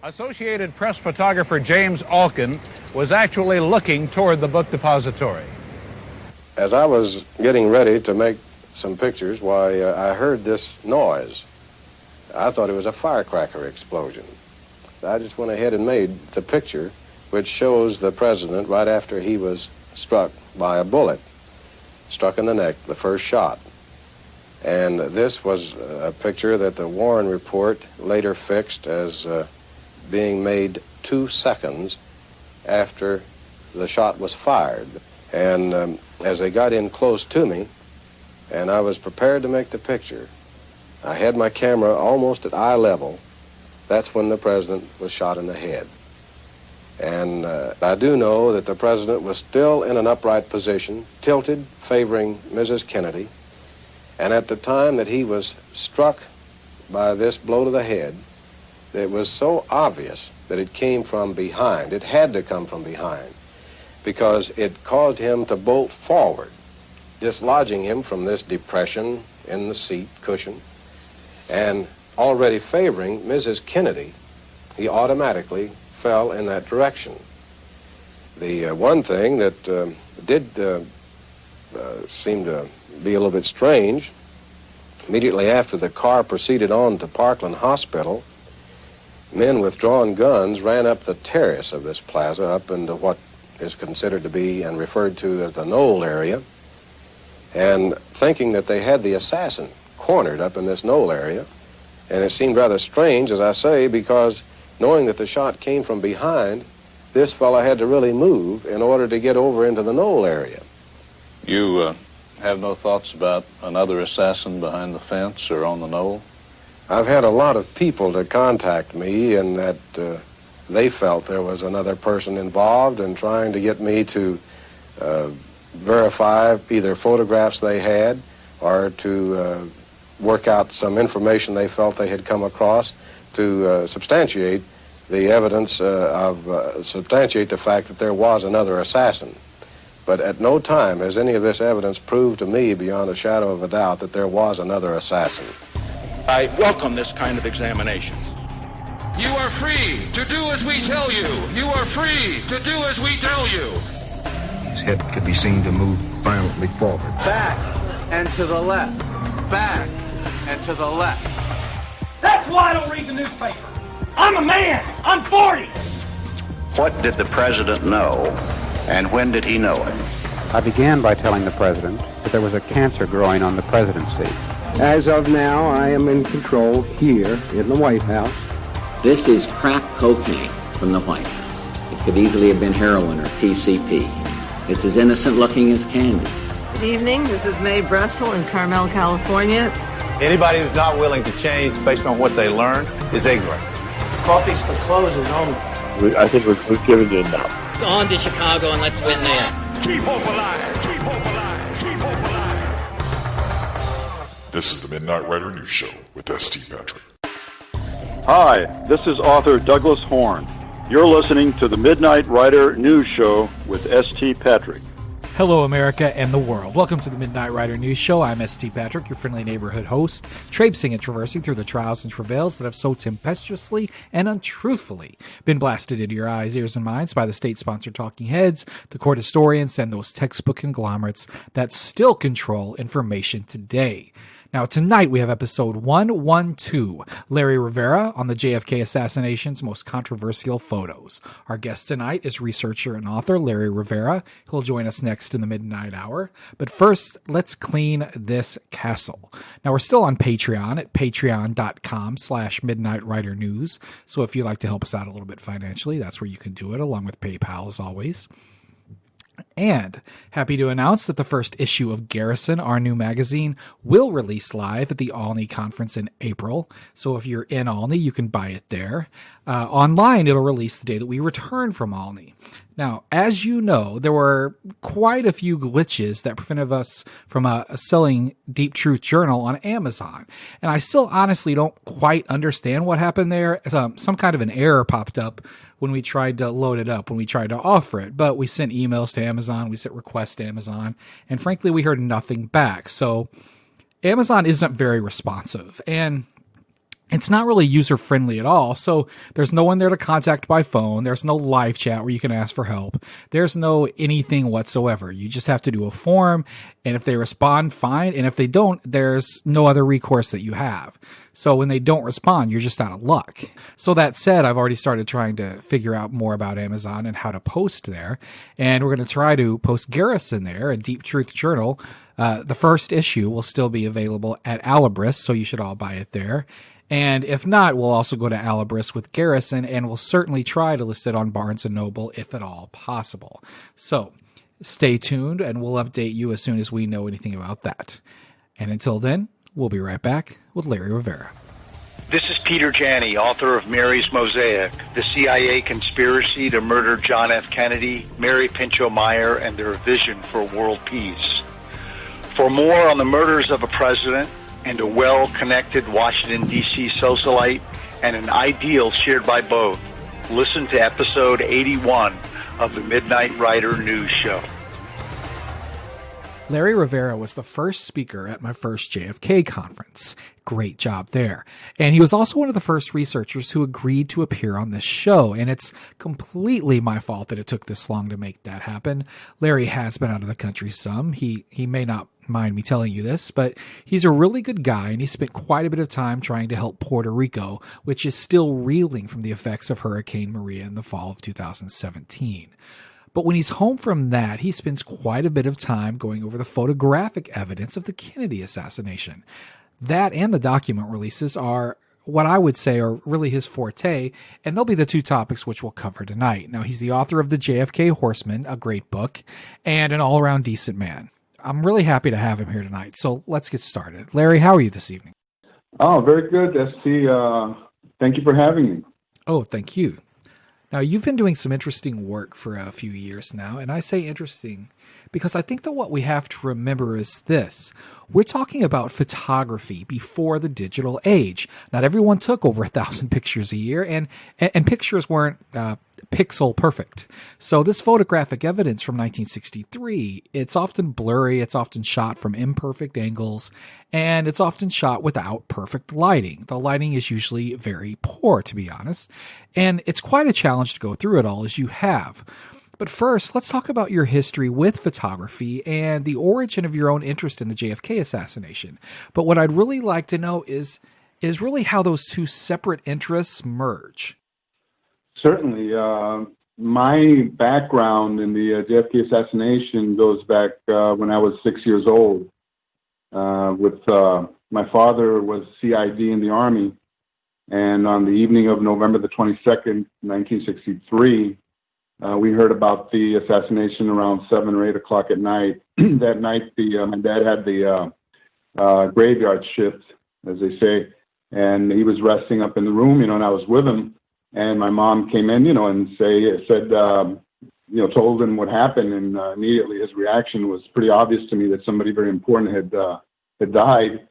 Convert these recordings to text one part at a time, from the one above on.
Associated Press photographer James Alkin was actually looking toward the book depository. As I was getting ready to make some pictures, I heard this noise. I thought it was a firecracker explosion. I just went ahead and made the picture, which shows the president right after he was struck by a bullet, struck in the neck, the first shot. And this was a picture that the Warren Report later fixed as being made 2 seconds after the shot was fired. And as they got in close to me, and I was prepared to make the picture, I had my camera almost at eye level. That's when the president was shot in the head. And I do know that the president was still in an upright position, tilted, favoring Mrs. Kennedy. And at the time that he was struck by this blow to the head, it was so obvious that it came from behind. It had to come from behind, because it caused him to bolt forward, dislodging him from this depression in the seat cushion. And already favoring Mrs. Kennedy, he automatically fell in that direction. The one thing that did seem to be a little bit strange, immediately after the car proceeded on to Parkland Hospital, men with drawn guns ran up the terrace of this plaza up into what is considered to be and referred to as the knoll area, and thinking that they had the assassin cornered up in this knoll area. And it seemed rather strange, as I say, because knowing that the shot came from behind, this fellow had to really move in order to get over into the knoll area. You have no thoughts about another assassin behind the fence or on the knoll? I've had a lot of people to contact me, and that they felt there was another person involved in trying to get me to verify either photographs they had or to work out some information they felt they had come across to substantiate the evidence substantiate the fact that there was another assassin. But at no time has any of this evidence proved to me beyond a shadow of a doubt that there was another assassin. I welcome this kind of examination. You are free to do as we tell you. You are free to do as we tell you. His head could be seen to move violently forward. Back and to the left. Back and to the left. That's why I don't read the newspaper. I'm a man. I'm 40. What did the president know, and when did he know it? I began by telling the president that there was a cancer growing on the presidency. As of now, I am in control here in the White House. This is crack cocaine from the White House. It could easily have been heroin or PCP. It's as innocent looking as candy. Good evening. This is Mae Bressel in Carmel, California. Anybody who's not willing to change based on what they learned is ignorant. Coffee's for closers only. I think we've given you enough. Go on to Chicago and let's win there. Keep hope alive. Keep hope alive. Keep hope alive. This is the Midnight Rider News Show with S.T. Patrick. Hi, this is author Douglas Horn. You're listening to the Midnight Rider News Show with S.T. Patrick. Hello, America and the world. Welcome to the Midnight Rider News Show. I'm S.T. Patrick, your friendly neighborhood host, traipsing and traversing through the trials and travails that have so tempestuously and untruthfully been blasted into your eyes, ears, and minds by the state-sponsored talking heads, the court historians, and those textbook conglomerates that still control information today. Now, tonight we have episode 112, Larry Rivera on the JFK assassination's most controversial photos. Our guest tonight is researcher and author Larry Rivera. He'll join us next in the midnight hour. But first, let's clean this castle. Now, we're still on Patreon at patreon.com/midnightridernews. So if you'd like to help us out a little bit financially, that's where you can do it, along with PayPal as always. And happy to announce that the first issue of Garrison, our new magazine, will release live at the Alney Conference in April. So if you're in Alney, you can buy it there. Online, it'll release the day that we return from Alney. Now, as you know, there were quite a few glitches that prevented us from selling Deep Truth Journal on Amazon. And I still honestly don't quite understand what happened there. Some kind of an error popped up when we tried to load it up, when we tried to offer it. But we sent emails to Amazon, we sent requests to Amazon, and frankly, we heard nothing back. So Amazon isn't very responsive. And it's not really user-friendly at all. So there's no one there to contact by phone. There's no live chat where you can ask for help. There's no anything whatsoever. You just have to do a form, and if they respond, fine. And if they don't, there's no other recourse that you have. So when they don't respond, you're just out of luck. So that said, I've already started trying to figure out more about Amazon and how to post there. And we're going to try to post Garrison there, a Deep Truth Journal. The first issue will still be available at Alibris, so you should all buy it there. And if not, we'll also go to Alibris with Garrison, and we'll certainly try to list it on Barnes & Noble if at all possible. So stay tuned, and we'll update you as soon as we know anything about that. And until then, we'll be right back with Larry Rivera. This is Peter Janney, author of Mary's Mosaic, the CIA conspiracy to murder John F. Kennedy, Mary Pinchot Meyer, and their vision for world peace. For more on the murders of a president, and a well-connected Washington, D.C. socialite, and an ideal shared by both, listen to episode 81 of the Midnight Rider News Show. Larry Rivera was the first speaker at my first JFK conference. Great job there. And he was also one of the first researchers who agreed to appear on this show. And it's completely my fault that it took this long to make that happen. Larry has been out of the country some. He may not mind me telling you this, but he's a really good guy, and he spent quite a bit of time trying to help Puerto Rico, which is still reeling from the effects of Hurricane Maria in the fall of 2017. But when he's home from that, he spends quite a bit of time going over the photographic evidence of the Kennedy assassination. That and the document releases are what I would say are really his forte, and they'll be the two topics which we'll cover tonight. Now, he's the author of The JFK Horseman, a great book, and an all-around decent man. I'm really happy to have him here tonight, so let's get started. Larry, how are you this evening? Oh, very good, ST. Thank you for having me. Oh, thank you. Now, you've been doing some interesting work for a few years now, and I say interesting because I think that what we have to remember is this. We're talking about photography before the digital age. Not everyone took over 1,000 pictures a year, and pictures weren't pixel perfect. So this photographic evidence from 1963, it's often blurry, it's often shot from imperfect angles, and it's often shot without perfect lighting. The lighting is usually very poor, to be honest, and it's quite a challenge to go through it all as you have. But first, let's talk about your history with photography and the origin of your own interest in the JFK assassination. But what I'd really like to know is really how those two separate interests merge. Certainly. My background in the JFK assassination goes back when I was 6 years old. My father was CID in the Army, and on the evening of November the 22nd, 1963, we heard about the assassination around 7 or 8 o'clock at night. That night, my dad had the graveyard shift, as they say, and he was resting up in the room, and I was with him. And my mom came in, and said, told him what happened, and immediately his reaction was pretty obvious to me that somebody very important had died.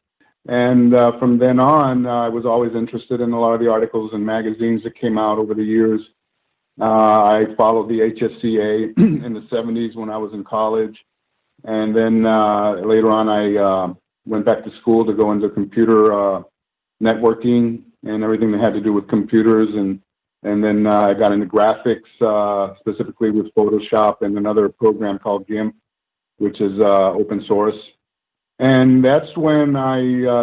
And from then on, I was always interested in a lot of the articles and magazines that came out over the years. I followed the HSCA in the 70s when I was in college. And then later on, I went back to school to go into computer networking and everything that had to do with computers. And then I got into graphics, specifically with Photoshop and another program called GIMP, which is open source. And that's when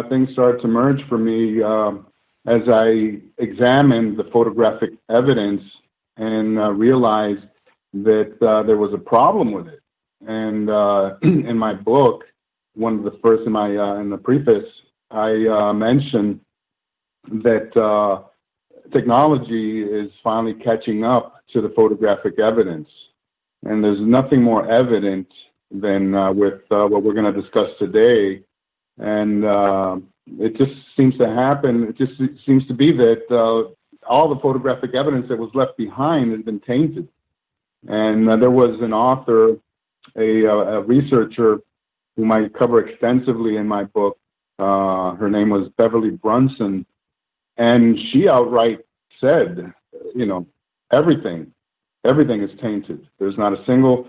things started to merge for me as I examined the photographic evidence and realized that there was a problem with it. And in my book, one of the first in the preface, I mentioned that technology is finally catching up to the photographic evidence. And there's nothing more evident than with what we're going to discuss today. And it just seems to happen. It just seems to be that all the photographic evidence that was left behind has been tainted. And there was an author, a researcher, whom I cover extensively in my book. Her name was Beverly Brunson. And she outright said, everything is tainted. There's not a single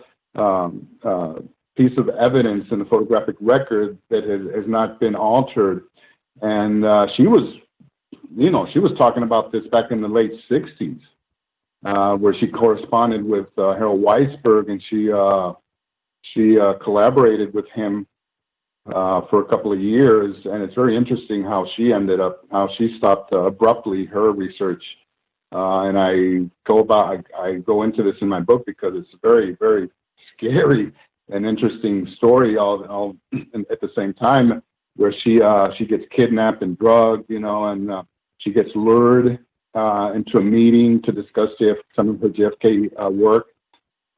piece of evidence in the photographic record that has not been altered. And she was she was talking about this back in the late 60s, where she corresponded with Harold Weisberg, and she collaborated with him for a couple of years. And it's very interesting how she stopped abruptly her research. And I go into this in my book because it's a very, very scary and interesting story all at the same time, where she gets kidnapped and drugged, and she gets lured into a meeting to discuss some of her JFK work.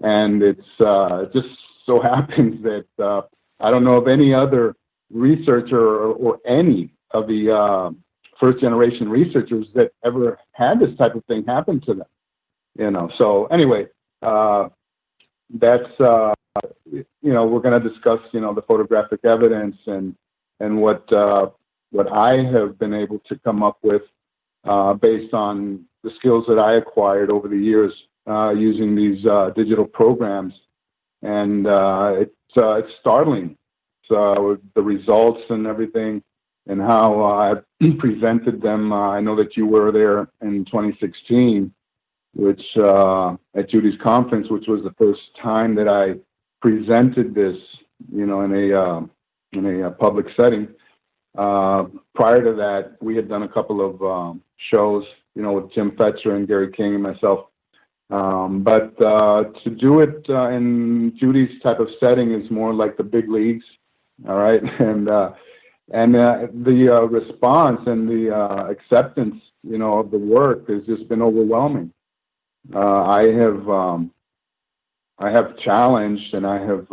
And it just so happens that I don't know of any other researcher or any of the first-generation researchers that ever had this type of thing happen to them. So anyway, that's we're going to discuss the photographic evidence and what I have been able to come up with based on the skills that I acquired over the years using these digital programs. And it's startling, the results and everything, and how I presented them. I know that you were there in 2016, which at Judy's conference, which was the first time that I presented this, in a public setting. Prior to that, we had done a couple of shows, with Jim Fetcher and Gary King and myself. But to do it in Judy's type of setting is more like the big leagues, all right? And the response and the acceptance, of the work has just been overwhelming. I have challenged, and I have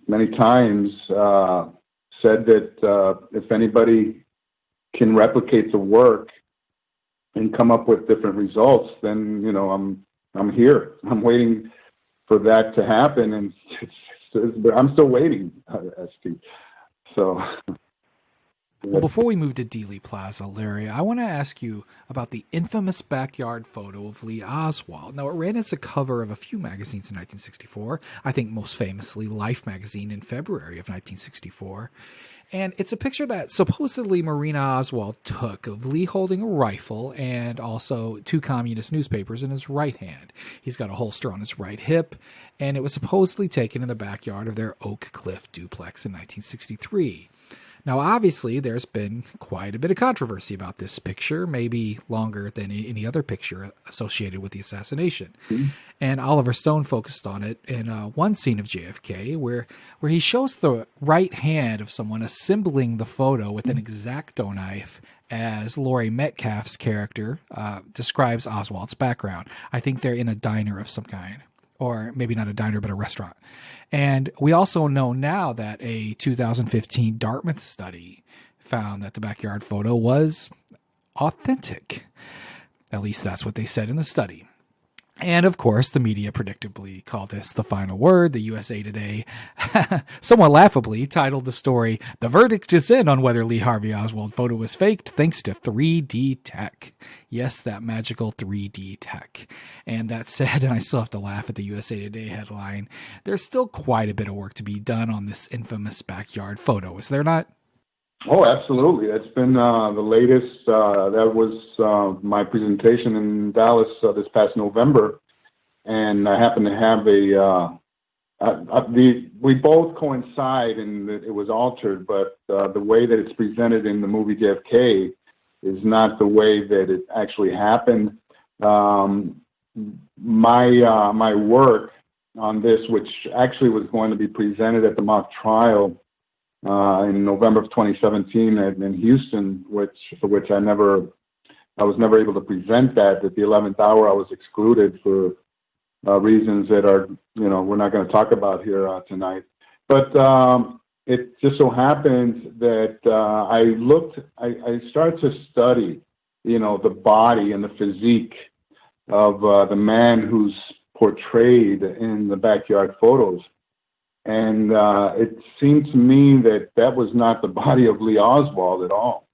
many times said that if anybody can replicate the work and come up with different results, then I'm here. I'm waiting for that to happen, and I'm still waiting, Steve. So. Well, before we move to Dealey Plaza, Larry, I want to ask you about the infamous backyard photo of Lee Oswald. Now, it ran as a cover of a few magazines in 1964, I think most famously Life magazine in February of 1964. And it's a picture that supposedly Marina Oswald took of Lee holding a rifle and also two communist newspapers in his right hand. He's got a holster on his right hip, and it was supposedly taken in the backyard of their Oak Cliff duplex in 1963. Now, obviously, there's been quite a bit of controversy about this picture, maybe longer than any other picture associated with the assassination. Mm-hmm. And Oliver Stone focused on it in one scene of JFK where he shows the right hand of someone assembling the photo with an X-Acto knife as Laurie Metcalf's character describes Oswald's background. I think they're in a diner of some kind. Or maybe not a diner, but a restaurant. And we also know now that a 2015 Dartmouth study found that the backyard photo was authentic. At least that's what they said in the study. And, of course, the media predictably called this the final word. The USA Today, somewhat laughably, titled the story, "The verdict is in on whether Lee Harvey Oswald photo was faked thanks to 3D tech." Yes, that magical 3D tech. And that said, and I still have to laugh at the USA Today headline, there's still quite a bit of work to be done on this infamous backyard photo, is there not? Oh, absolutely. That's been the latest. That was my presentation in Dallas this past November, and I happen to have we both coincide in that it was altered, but the way that it's presented in the movie JFK is not the way that it actually happened. My work on this, which actually was going to be presented at the mock trial in November of 2017 in Houston, for which I was never able to present that. At the 11th hour, I was excluded for reasons that are, we're not going to talk about here tonight. But it just so happens that I started to study, the body and the physique of the man who's portrayed in the backyard photos. And it seemed to me that was not the body of Lee Oswald at all.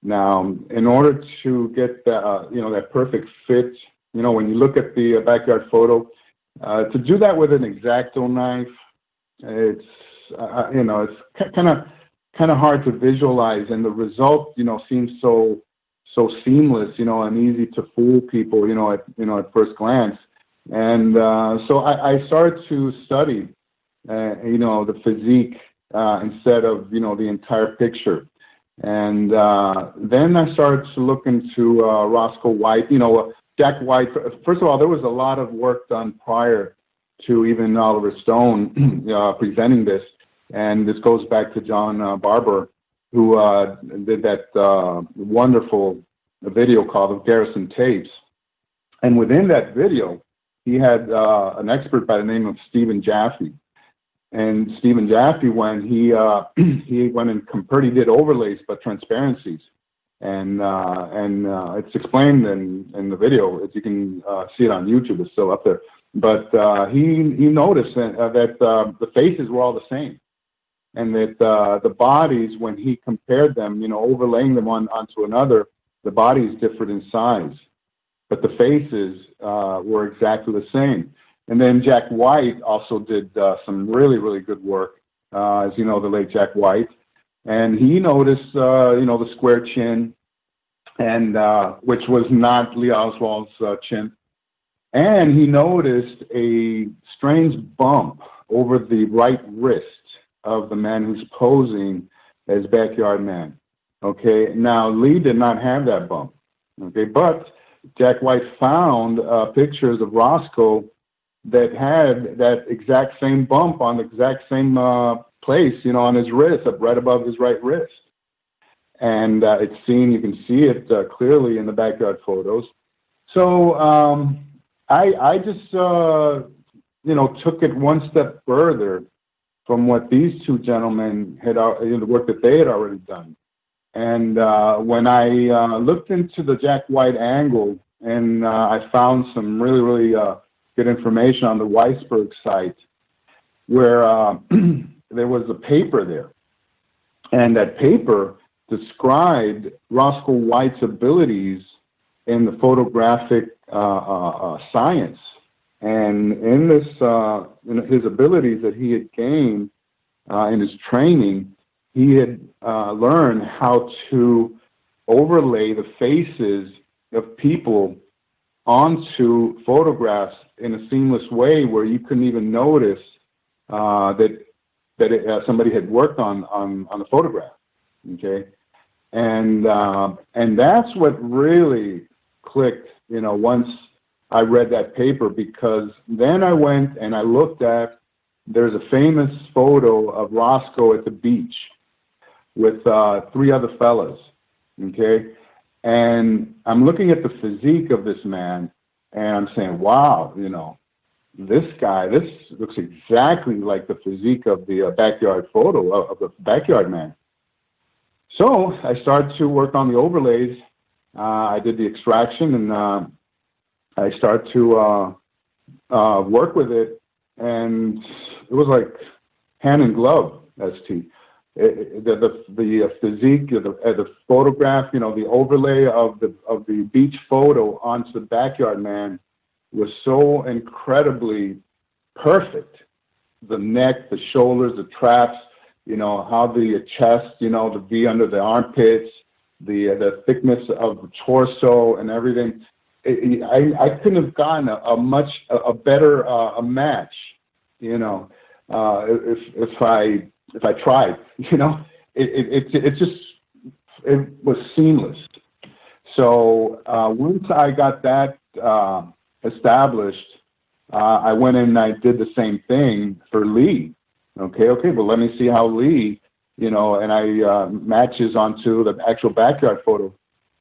Now, in order to get that perfect fit, when you look at the backyard photo, to do that with an X-Acto knife, it's kind of hard to visualize, and the result, seems so so seamless, and easy to fool people, at first glance. And so I started to study, the physique instead of, the entire picture. And then I started to look into Roscoe White, Jack White. First of all, there was a lot of work done prior to even Oliver Stone presenting this. And this goes back to John Barber, who did that wonderful video called the Garrison Tapes. And within that video, he had an expert by the name of Stephen Jaffe. And Stephen Jaffe, when he went and compared, he did overlays but transparencies, and it's explained in the video. If you can see it on YouTube, it's still up there. But he noticed that the faces were all the same, and that the bodies, when he compared them, overlaying them onto another, the bodies differed in size, but the faces were exactly the same. And then Jack White also did some really, really good work, as you know, the late Jack White. And he noticed, the square chin, and which was not Lee Oswald's chin. And he noticed a strange bump over the right wrist of the man who's posing as Backyard Man. Okay, now Lee did not have that bump. Okay, but Jack White found pictures of Roscoe that had that exact same bump on the exact same place, on his wrist, up right above his right wrist. And it's seen, you can see it clearly in the backyard photos. So I just, took it one step further from what these two gentlemen had, the work that they had already done. And when I looked into the Jack White angle, and I found some really, really good information on the Weisberg site, where there was a paper there, and that paper described Roscoe White's abilities in the photographic science, and in this, his abilities that he had gained in his training, he had learned how to overlay the faces of people onto photographs in a seamless way where you couldn't even notice that somebody had worked on the photograph. Okay, and that's what really clicked. Once I read that paper, because then I went and I looked at. There's a famous photo of Roscoe at the beach with three other fellas. Okay. And I'm looking at the physique of this man, and I'm saying, wow, this guy, this looks exactly like the physique of the backyard photo of the Backyard Man. So I started to work on the overlays. I did the extraction, and I started to work with it, and it was like hand in glove, ST. The physique, the photograph, the overlay of the beach photo onto the Backyard Man was so incredibly perfect. The neck, the shoulders, the traps, how the chest, the V under the armpits, the thickness of the torso and everything. I couldn't have gotten a better a match, if I tried, it was seamless. So once I got that established, I went in and I did the same thing for Lee. Okay, but let me see how Lee, and I matches onto the actual backyard photo.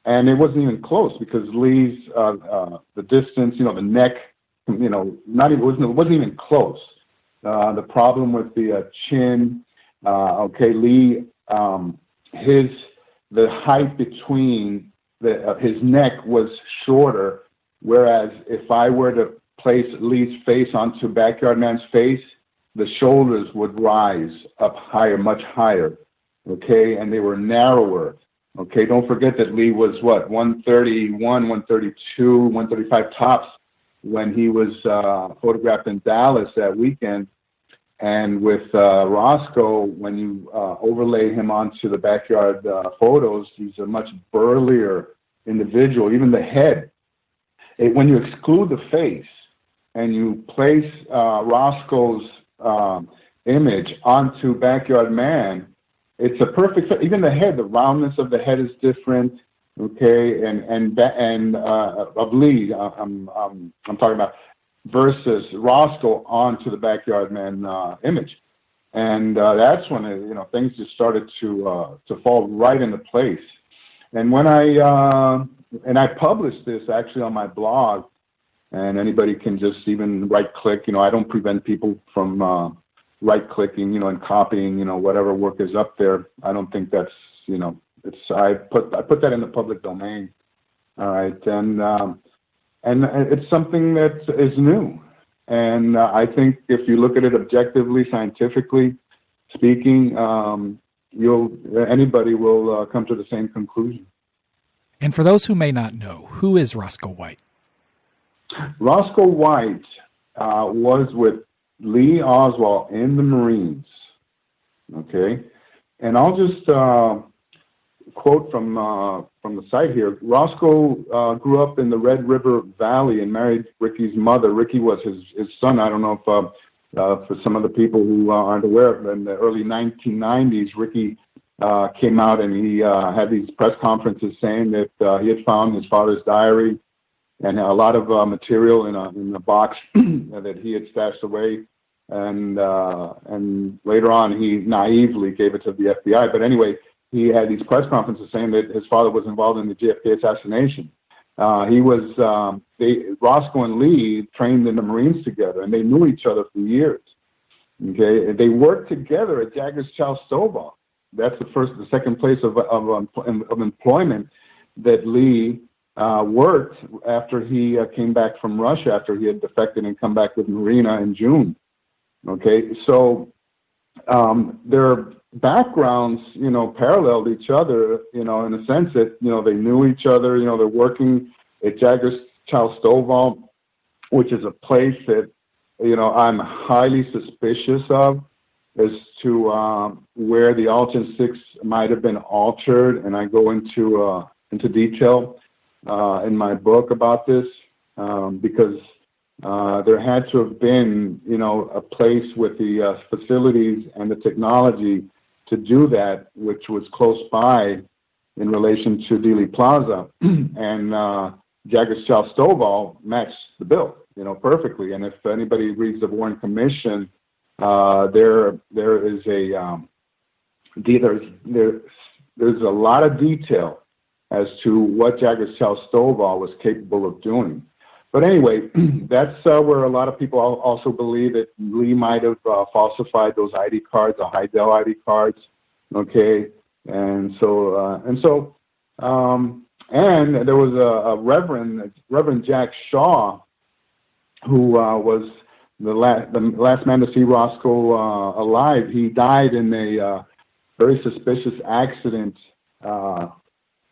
And it wasn't even close, because Lee's, the distance, the neck, it wasn't even close. The problem with the chin, Lee, the height between his neck was shorter, whereas if I were to place Lee's face onto Backyard Man's face, the shoulders would rise up higher, much higher, and they were narrower. Don't forget that Lee was 131, 132, 135 tops when he was photographed in Dallas that weekend. And with Roscoe, when you overlay him onto the backyard photos, he's a much burlier individual, even the head. When you exclude the face and you place Roscoe's image onto Backyard Man, it's a perfect fit. Even the head, the roundness of the head is different. Okay, and of Lee, I'm talking about, versus Roscoe onto the Backyard Man image, and that's when things just started to fall right into place. And when I published this actually on my blog, and anybody can just even right-click. I don't prevent people from right-clicking, and copying, whatever work is up there. I don't think that's, I put that in the public domain. All right, and it's something that is new. And I think if you look at it objectively, scientifically speaking, anybody will come to the same conclusion. And for those who may not know, who is Roscoe White? Roscoe White was with Lee Oswald in the Marines. Okay, and I'll just quote from the site here. Roscoe grew up in the Red River Valley and married Ricky's mother. Ricky was his son. I don't know if for some of the people who aren't aware, in the early 1990s, Ricky came out and he had these press conferences saying that he had found his father's diary and a lot of material in a box that he had stashed away, and later on he naively gave it to the FBI. But anyway, he had these press conferences saying that his father was involved in the JFK assassination. Roscoe and Lee trained in the Marines together, and they knew each other for years. Okay, they worked together at Jaggers Chow Stovall. That's the second place of employment that Lee worked after he came back from Russia, after he had defected and come back with Marina in June. Okay, so their backgrounds, paralleled each other, in a sense that, they knew each other. They're working at Jaggers Chow Stovall, which is a place that, I'm highly suspicious of as to where the Alton 6 might have been altered, and I go into detail in my book about this, because there had to have been, a place with the facilities and the technology to do that, which was close by in relation to Dealey Plaza, and Jaggers Chow Stovall matched the bill, perfectly. And if anybody reads the Warren Commission, there is there's a lot of detail as to what Jaggers Chow Stovall was capable of doing. But anyway, that's where a lot of people also believe that Lee might have falsified those ID cards, the Heidel ID cards. Okay, and there was a Reverend Jack Shaw, who was the last man to see Roscoe alive. He died in a very suspicious accident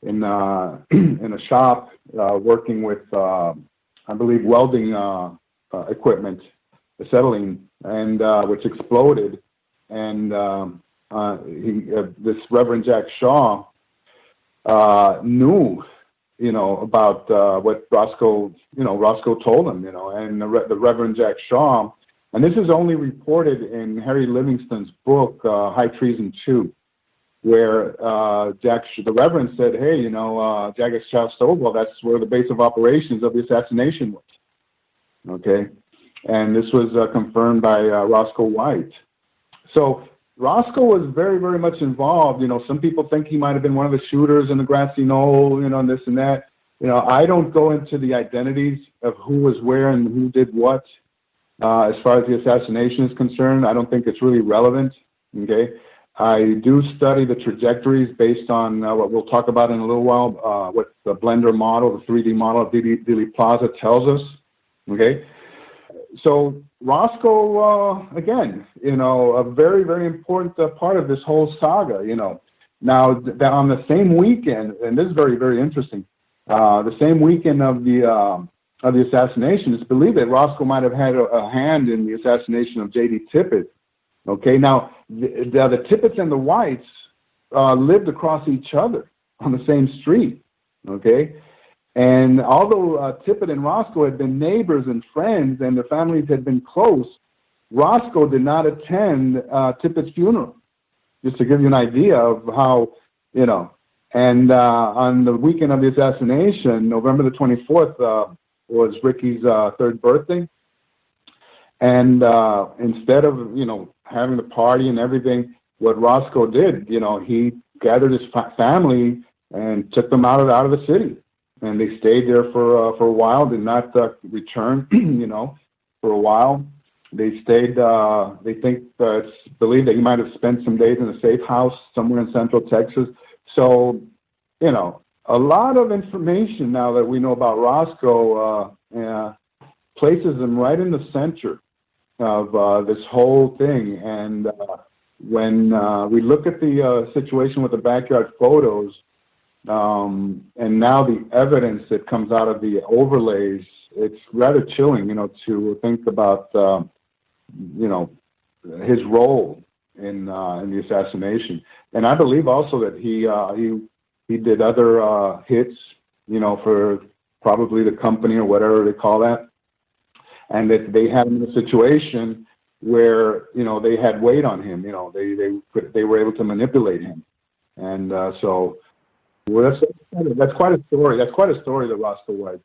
in a shop working with, I believe, welding equipment, acetylene, and which exploded. And this Reverend Jack Shaw knew, about what Roscoe told him, and the Reverend Jack Shaw, and this is only reported in Harry Livingston's book, High Treason 2, where the Reverend said, hey, Jaggers Chow Stovall, that's where the base of operations of the assassination was. Okay, and this was confirmed by Roscoe White. So Roscoe was very, very much involved. Some people think he might have been one of the shooters in the grassy knoll, and this and that. I don't go into the identities of who was where and who did what. As far as the assassination is concerned, I don't think it's really relevant. Okay, I do study the trajectories based on what we'll talk about in a little while, what the Blender model, the 3D model of Dealey Plaza tells us. Okay, so Roscoe, again, a very, very important part of this whole saga. Now on the same weekend, and this is very, very interesting. The same weekend of the assassination, it's believed that Roscoe might have had a hand in the assassination of J.D. Tippit. Okay, now the Tippits and the Whites lived across each other on the same street. okay? And although Tippett and Roscoe had been neighbors and friends and their families had been close, Roscoe did not attend Tippett's funeral, just to give you an idea of how, you know. And on the weekend of the assassination, November the 24th, was Ricky's third birthday. And instead of, you know, having the party and everything, what Roscoe did, you know, he gathered his family and took them out of the city. And they stayed there for a while, did not return, you know, for a while. They stayed, they think, believe that he might have spent some days in a safe house somewhere in Central Texas. So, you know, a lot of information now that we know about Roscoe places him right in the center of this whole thing. And when we look at the situation with the backyard photos, and now the evidence that comes out of the overlays, it's rather chilling, you know, to think about, you know, his role in the assassination. And I believe also that he did other hits, you know, for probably the company or whatever they call that, and that they had him in a situation where, you know, they had weight on him. You know, they were able to manipulate him, and so. Well, that's quite a story. That's quite a story, the Roscoe White,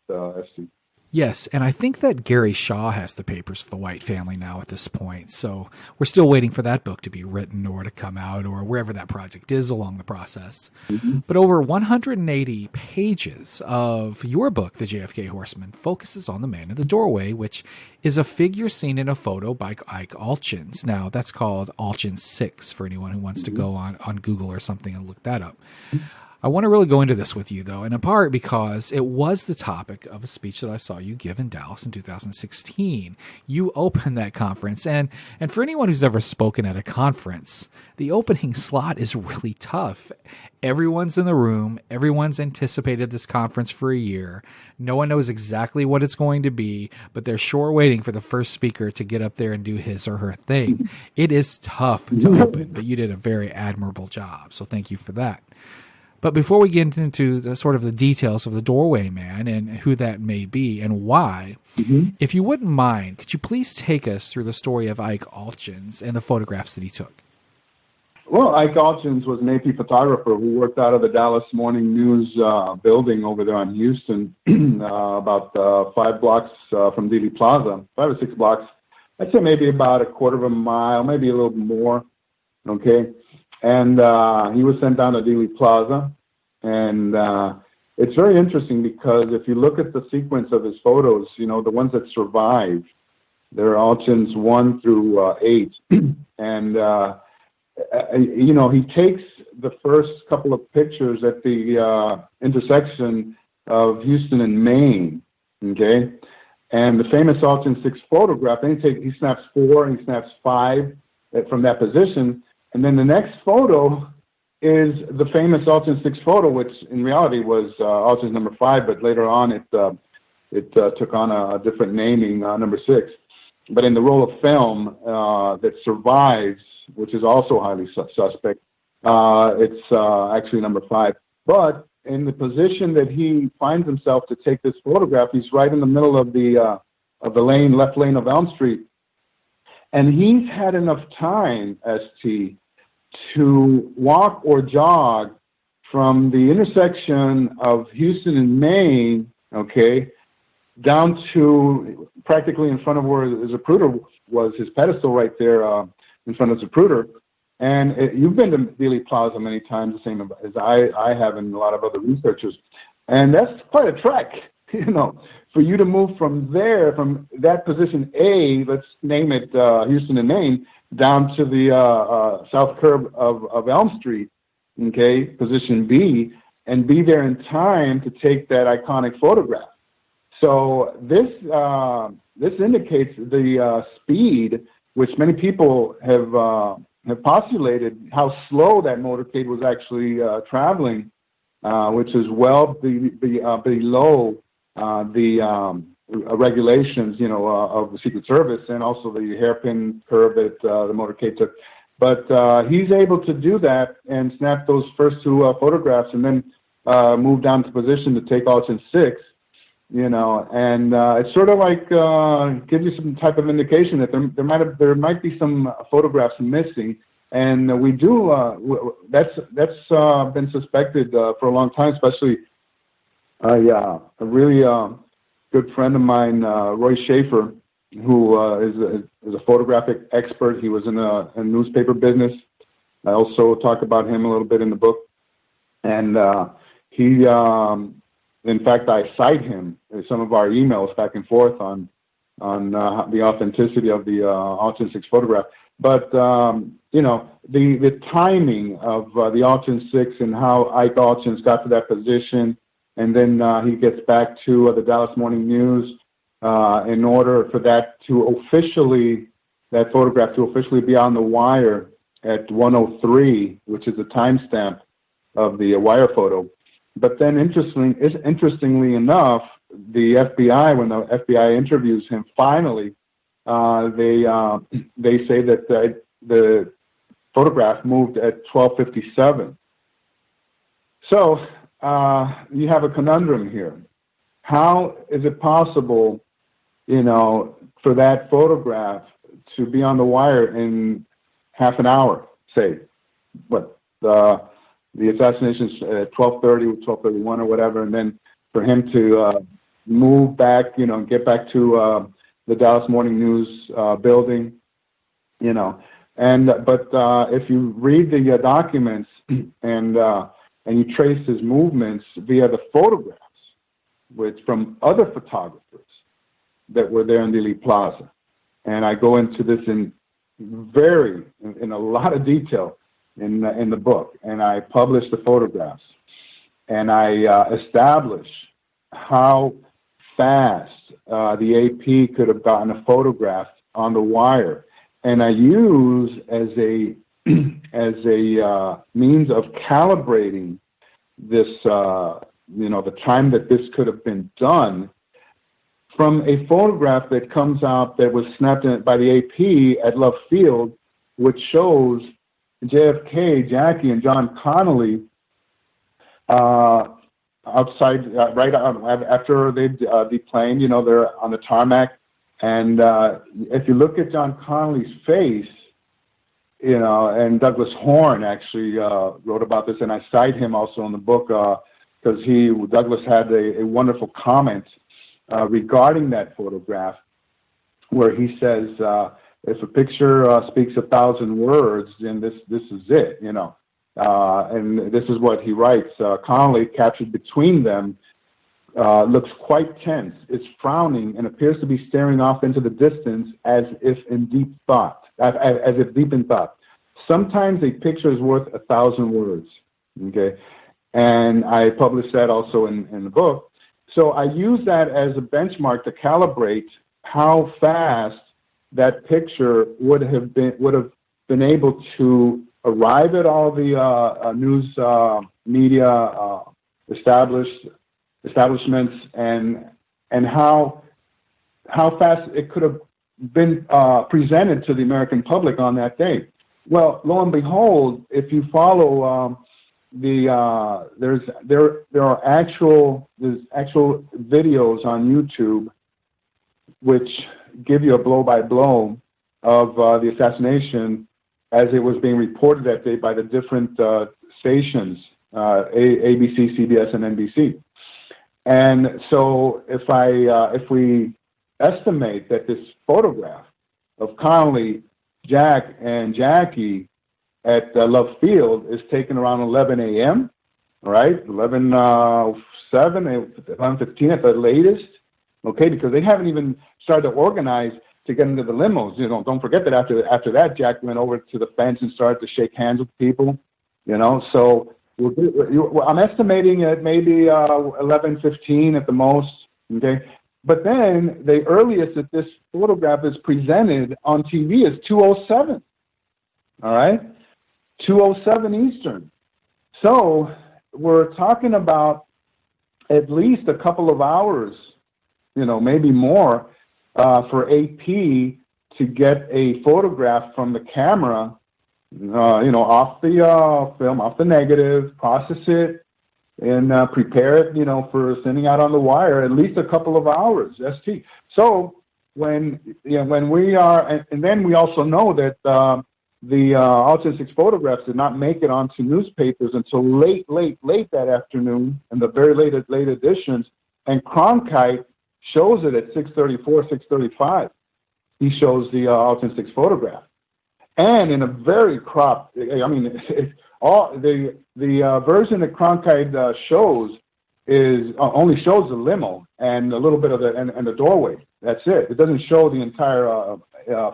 ST. Yes, and I think that Gary Shaw has the papers for the White family now at this point. So we're still waiting for that book to be written or to come out or wherever that project is along the process. Mm-hmm. But over 180 pages of your book, The JFK Horseman, focuses on the man in the doorway, which is a figure seen in a photo by Ike Alchins. Now, that's called Alchins 6 for anyone who wants to go on Google or something and look that up. I want to really go into this with you, though, in part because it was the topic of a speech that I saw you give in Dallas in 2016. You opened that conference, and for anyone who's ever spoken at a conference, the opening slot is really tough. Everyone's in the room. Everyone's anticipated this conference for a year. No one knows exactly what it's going to be, but they're sure waiting for the first speaker to get up there and do his or her thing. It is tough to open, but you did a very admirable job, so thank you for that. But before we get into the sort of the details of the doorway man and who that may be and why, if you wouldn't mind, could you please take us through the story of Ike Alchins and the photographs that he took? Well, Ike Alchins was an AP photographer who worked out of the Dallas Morning News building over there on Houston, about 5 blocks from Dealey Plaza, 5 or 6 blocks. I'd say maybe about a quarter of a mile, maybe a little more, okay? And he was sent down to Dealey Plaza. And it's very interesting because if you look at the sequence of his photos, you know, the ones that survive, they're Alchins 1 through 8. And, you know, he takes the first couple of pictures at the intersection of Houston and Maine, okay? And the famous Alchins 6 photograph, then he snaps 4 and he snaps 5 from that position. And then the next photo is the famous Alchins 6 photo, which in reality was Alchins number 5, but later on it took on a different naming, number 6. But in the roll of film that survives, which is also highly suspect, it's actually number 5. But in the position that he finds himself to take this photograph, he's right in the middle of the lane, left lane of Elm Street. And he's had enough time, ST, to walk or jog from the intersection of Houston and Maine, okay, down to practically in front of where Zapruder was, his pedestal right there in front of Zapruder. And you've been to Dealey Plaza many times, the same as I have and a lot of other researchers. And that's quite a trek, you know, for you to move from there, from that position A, let's name it Houston and Maine, down to the south curb of Elm Street, okay, position B, and be there in time to take that iconic photograph. So this indicates the speed, which many people have postulated how slow that motorcade was actually traveling, which is well below the regulations, you know, of the Secret Service, and also the hairpin curve that the motorcade took. But he's able to do that and snap those first 2 photographs, and then moved down to position to take Alton 6, and it's sort of like gives you some type of indication that there might be some photographs missing, and we do that's been suspected for a long time, especially a really good friend of mine, Roy Schaefer, who is a photographic expert. He was in a newspaper business. I also talk about him a little bit in the book, and he. In fact, I cite him in some of our emails back and forth on the authenticity of the Alton 6 photograph. But the timing of the Alton 6 and how Ike Alton's got to that position, and then he gets back to the Dallas Morning News in order for that photograph to officially be on the wire at 1:03, which is the timestamp of the wire photo. But then, interestingly enough, the FBI, when the FBI interviews him, finally, they say that the photograph moved at 12:57. So you have a conundrum here. How is it possible, for that photograph to be on the wire in half an hour, say, the assassination's at 12:30, 12:31 or whatever, and then for him to move back, get back to the Dallas Morning News building, but if you read the documents and you trace his movements via the photographs, which from other photographers that were there in the Elite Plaza, and I go into this in a lot of detail in the book, and I publish the photographs, and I establish how fast the AP could have gotten a photograph on the wire, and I use as a means of calibrating this, the time that this could have been done, from a photograph that comes out that was snapped by the AP at Love Field, which shows JFK, Jackie, and John Connolly outside, right after they deplaned, they're on the tarmac. And if you look at John Connolly's face, and Douglas Horn actually wrote about this, and I cite him also in the book because Douglas had a wonderful comment regarding that photograph, where he says, if a picture speaks 1,000 words, then this is it, and this is what he writes. Connolly, captured between them, looks quite tense, is frowning, and appears to be staring off into the distance as if deep in thought. Sometimes a picture is worth 1,000 words, okay? And I published that also in the book. So I use that as a benchmark to calibrate how fast that picture would have been able to arrive at all the news media establishments, and how fast it could have been presented to the American public on that day. Well, lo and behold, if you follow there are actual videos on YouTube which give you a blow-by-blow of the assassination as it was being reported that day by the different stations, ABC, CBS, and NBC. And so if we estimate that this photograph of Connolly, Jack, and Jackie at Love Field is taken around 11 a.m., all right, 11:07, 11:15 at the latest, okay, because they haven't even started to organize to get into the limos. Don't forget that after that, Jack went over to the fence and started to shake hands with people, So I'm estimating at maybe 11:15 at the most, okay? But then the earliest that this photograph is presented on TV is 2:07, all right? 2:07 Eastern. So we're talking about at least a couple of hours, maybe more, for AP to get a photograph from the camera, off the film, off the negative, process it, and prepare it, for sending out on the wire at least a couple of hours, ST. So when we are, and then we also know that the Altitude 6 photographs did not make it onto newspapers until late that afternoon, in the very late editions, and Cronkite shows it at 6:34, 6:35. He shows the Altitude 6 photograph. And in a very cropped, all the version that Cronkite shows is only shows the limo and a little bit of the doorway. That's it. It doesn't show the entire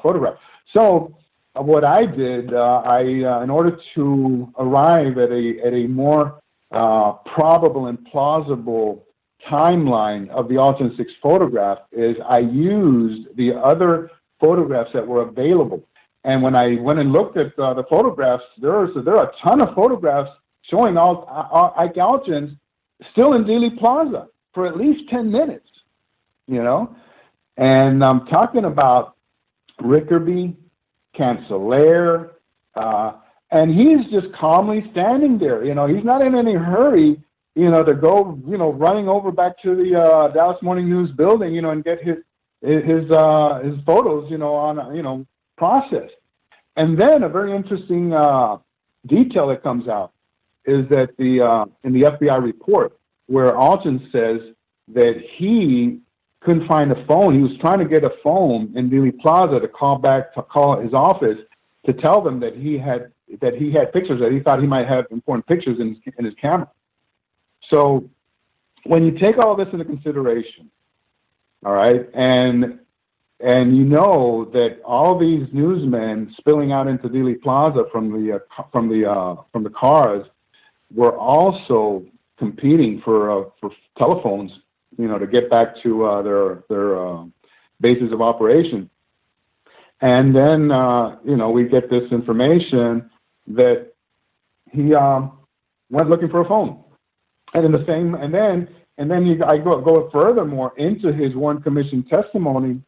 photograph. So what I did, in order to arrive at a more probable and plausible timeline of the Altitude 6 photograph, is I used the other photographs that were available. And when I went and looked at the photographs, there are a ton of photographs showing Ike Alchin still in Dealey Plaza for at least 10 minutes, And I'm talking about Rickerby, Cancellaire, and he's just calmly standing there. He's not in any hurry, to go, running over back to the Dallas Morning News building, and get his photos, on, processed. And then a very interesting detail that comes out is that in the FBI report, where Alchin says that he couldn't find a phone. He was trying to get a phone in Dealey Plaza to call his office to tell them that he had pictures, that he thought he might have important pictures in his camera. So when you take all this into consideration, all right, and that all these newsmen spilling out into Dealey Plaza from the cars were also competing for telephones, to get back to their bases of operation. And then we get this information that he went looking for a phone, and I go furthermore into his Warren Commission testimony.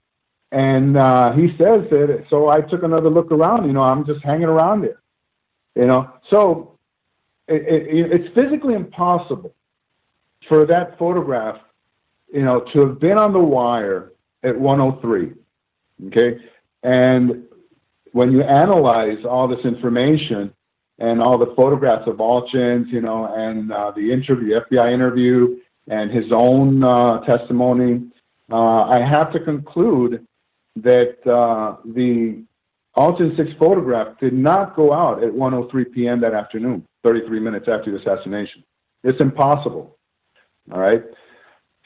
And he says that, so I took another look around, I'm just hanging around there, So it's physically impossible for that photograph, to have been on the wire at 1:03, okay? And when you analyze all this information and all the photographs of Alchin's, and the FBI interview, and his own testimony, I have to conclude that the Altitude 6 photograph did not go out at 1:03 p.m. that afternoon, 33 minutes after the assassination. It's impossible. All right.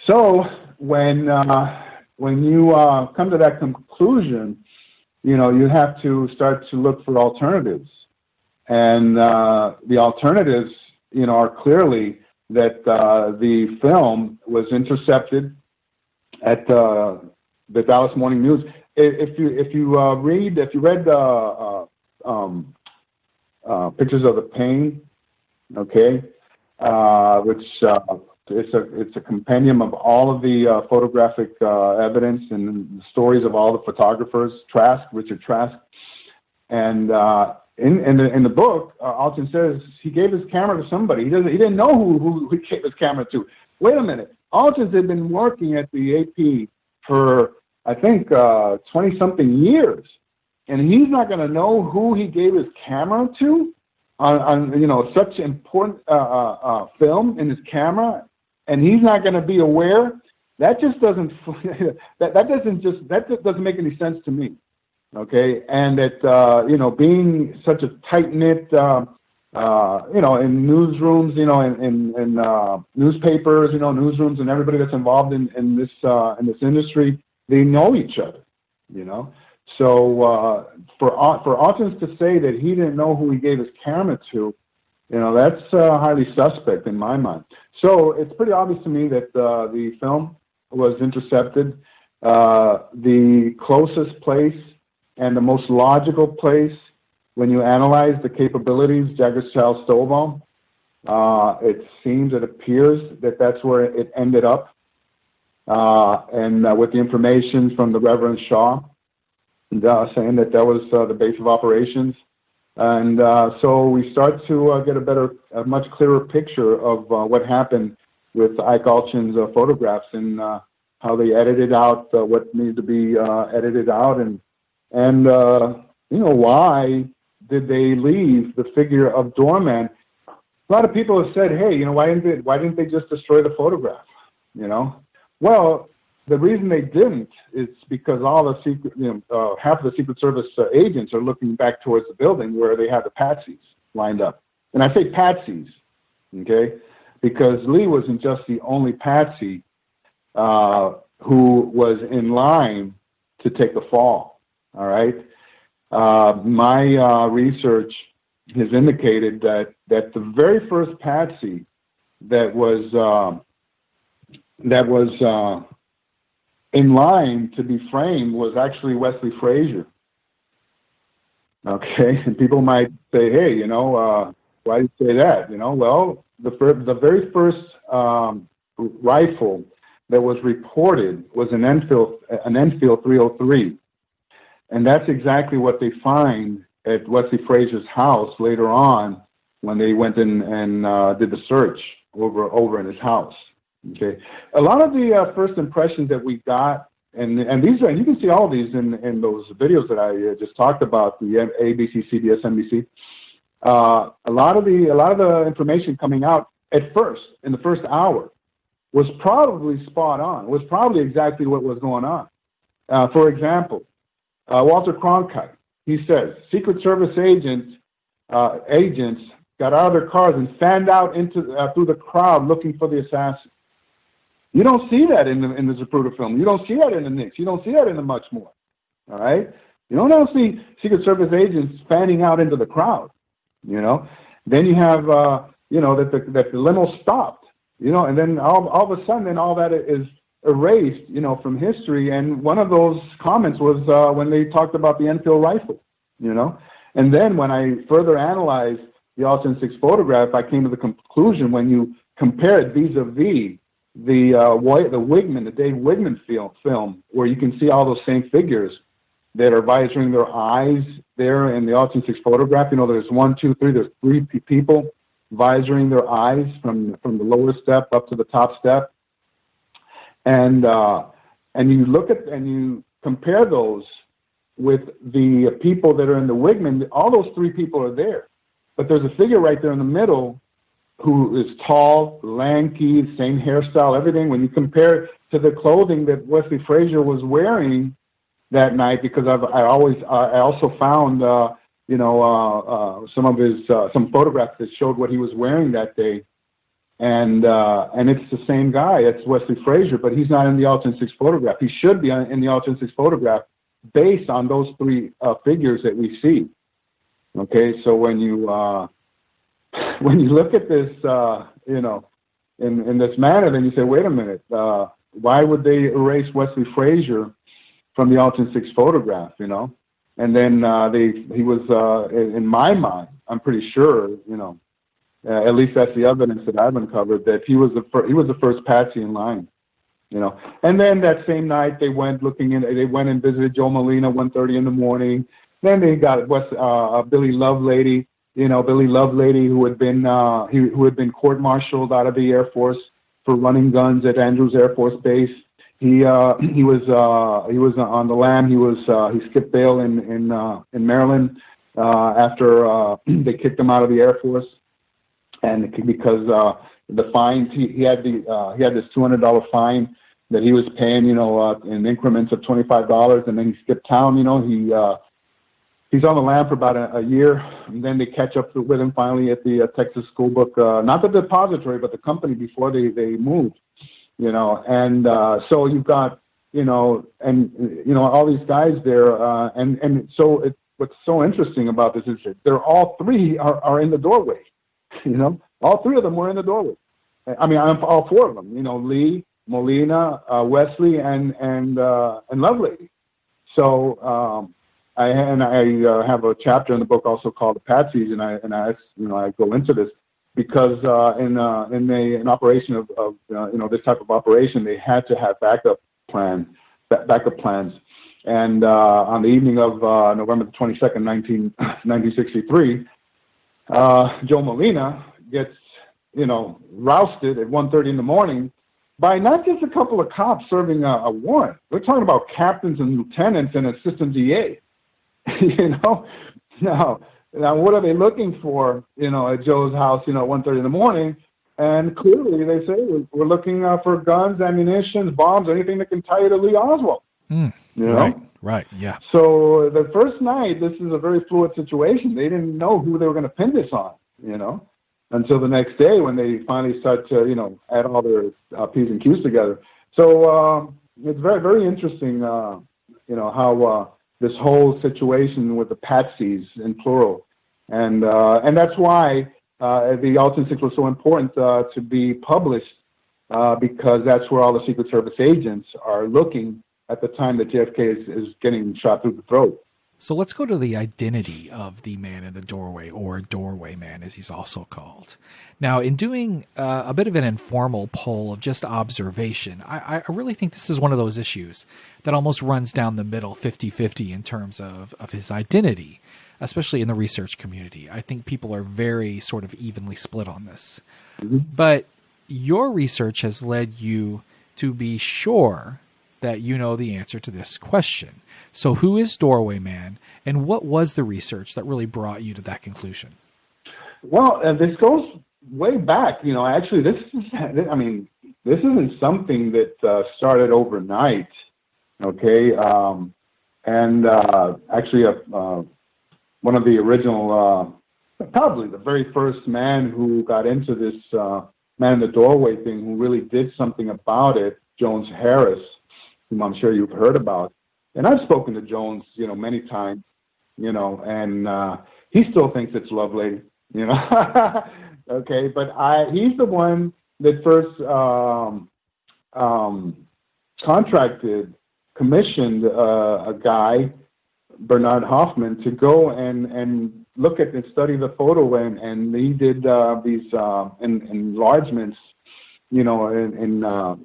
So when you come to that conclusion, you have to start to look for alternatives, and the alternatives, are clearly that the film was intercepted at the Dallas Morning News. If you read Pictures of the Pain, okay, which it's a compendium of all of the photographic evidence and the stories of all the photographers, Richard Trask, and in the book, Alchin says he gave his camera to somebody. He didn't know who he gave his camera to. Wait a minute, Alchin had been working at the AP for, I think, 20-something years, and he's not going to know who he gave his camera to on such important film in his camera, and he's not going to be aware. That just doesn't that just doesn't make any sense to me. Okay, and that being such a tight knit, in newsrooms, in newspapers, newsrooms, and everybody that's involved in this industry, they know each other, So for Alchin to say that he didn't know who he gave his camera to, that's highly suspect in my mind. So it's pretty obvious to me that the film was intercepted. The closest place and the most logical place when you analyze the capabilities, Jaggers Child Stovall, it appears that that's where it ended up. And with the information from the Reverend Shaw, saying that was the base of operations, And so we start to get a much clearer picture of what happened with Ike Alchin's photographs and how they edited out what needed to be edited out, and why did they leave the figure of Doorman? A lot of people have said, hey, why didn't they just destroy the photograph? Well, the reason they didn't is because all the secret, half of the Secret Service agents are looking back towards the building where they have the patsies lined up. And I say patsies, okay, because Lee wasn't just the only patsy who was in line to take the fall. All right. My research has indicated that the very first patsy that was in line to be framed was actually Wesley Frazier. Okay, and people might say, hey, why do you say that? Well, the very first rifle that was reported was an Enfield 303. And that's exactly what they find at Wesley Frazier's house later on when they went in and did the search over in his house. Okay, a lot of the first impressions that we got, and these are, you can see all of these in those videos that I just talked about, the ABC, CBS, NBC. A lot of the information coming out at first in the first hour was probably spot on. It was probably exactly what was going on. For example, Walter Cronkite, he says, Secret Service agents got out of their cars and fanned out through the crowd looking for the assassin. You don't see that in the Zapruder film. You don't see that in the Knicks. You don't see that in the much more. All right? You don't see Secret Service agents fanning out into the crowd. Then you have that the limo stopped. And then all of a sudden, then all that is erased, from history. And one of those comments was when they talked about the Enfield rifle. And then when I further analyzed the Alchin 6 photograph, I came to the conclusion when you compare it vis-a-vis the Dave Wigman film, where you can see all those same figures that are visoring their eyes there in the Alchin 6 photograph. There's 1, 2, 3. There's 3 people visoring their eyes from the lower step up to the top step, and you look at and you compare those with the people that are in the Wigman. All those 3 people are there, but there's a figure right there in the middle who is tall, lanky, same hairstyle, everything. When you compare it to the clothing that Wesley Frazier was wearing that night, because I also found some photographs that showed what he was wearing that day, and it's the same guy. It's Wesley Frazier, but he's not in the Alchin 6 photograph. He should be in the Alchin 6 photograph based on those 3 figures that we see. Okay, so when you look at this, in this manner, then you say, wait a minute, why would they erase Wesley Frazier from the Alchin 6 photograph? And then he was, in my mind, I'm pretty sure, at least that's the evidence that I've uncovered, that he was the first patsy in line, And then that same night they went and visited Joe Molina 1:30 in the morning. Then they got Billy Lovelady, Billy Lovelady, who had been court-martialed out of the Air Force for running guns at Andrews Air Force Base. He was on the lam. He skipped bail in Maryland after they kicked him out of the Air Force, and because the fines he had this $200 fine that he was paying, in increments of $25, and then he skipped town. He's on the lam for about a year, and then they catch up with him finally at the Texas School Book, not the depository, but the company before they moved. And so you've got, all these guys there, and so what's so interesting about this is that they're all 3 are in the doorway, all 3 of them were in the doorway. I mean, all 4 of them, Lee, Molina, Wesley, and Lovelady. So I have a chapter in the book also called The Patsies, and I go into this. Because in an operation of this type of operation, they had to have backup plans, And on the evening of November the 22nd, 1963, Joe Molina gets, rousted at 1:30 in the morning by not just a couple of cops serving a warrant. We're talking about captains and lieutenants and assistant DA. Now what are they looking for, at Joe's house, at 1:30 in the morning? And clearly they say, we're looking for guns, ammunition, bombs, anything that can tie you to Lee Oswald. Right, yeah. So the first night, this is a very fluid situation. They didn't know who they were going to pin this on, until the next day when they finally start to, add all their P's and Q's together. So it's very, very interesting, how this whole situation with the patsies in plural. And that's why the Alton 6 was so important to be published, because that's where all the Secret Service agents are looking at the time that JFK is getting shot through the throat. So let's go to the identity of the man in the doorway, or doorway man, as he's also called. Now, in doing a bit of an informal poll of just observation, I really think this is one of those issues that almost runs down the middle, 50-50 in terms of his identity, especially in the research community. I think people are very sort of evenly split on this. Mm-hmm. But your research has led you to be sure that you know the answer to this question. So who is Doorway Man, and what was the research that really brought you to that conclusion? Well, this goes way back. Actually, this isn't something that started overnight, okay? Actually, one of the original, probably the very first man who got into this man in the doorway thing, who really did something about it, Jones Harris, whom I'm sure you've heard about. And I've spoken to Jones, many times, and he still thinks it's Lovelady, okay, but he's the one that first commissioned a guy, Bernard Hoffman, to go and look at and study the photo, and he did these enlargements, in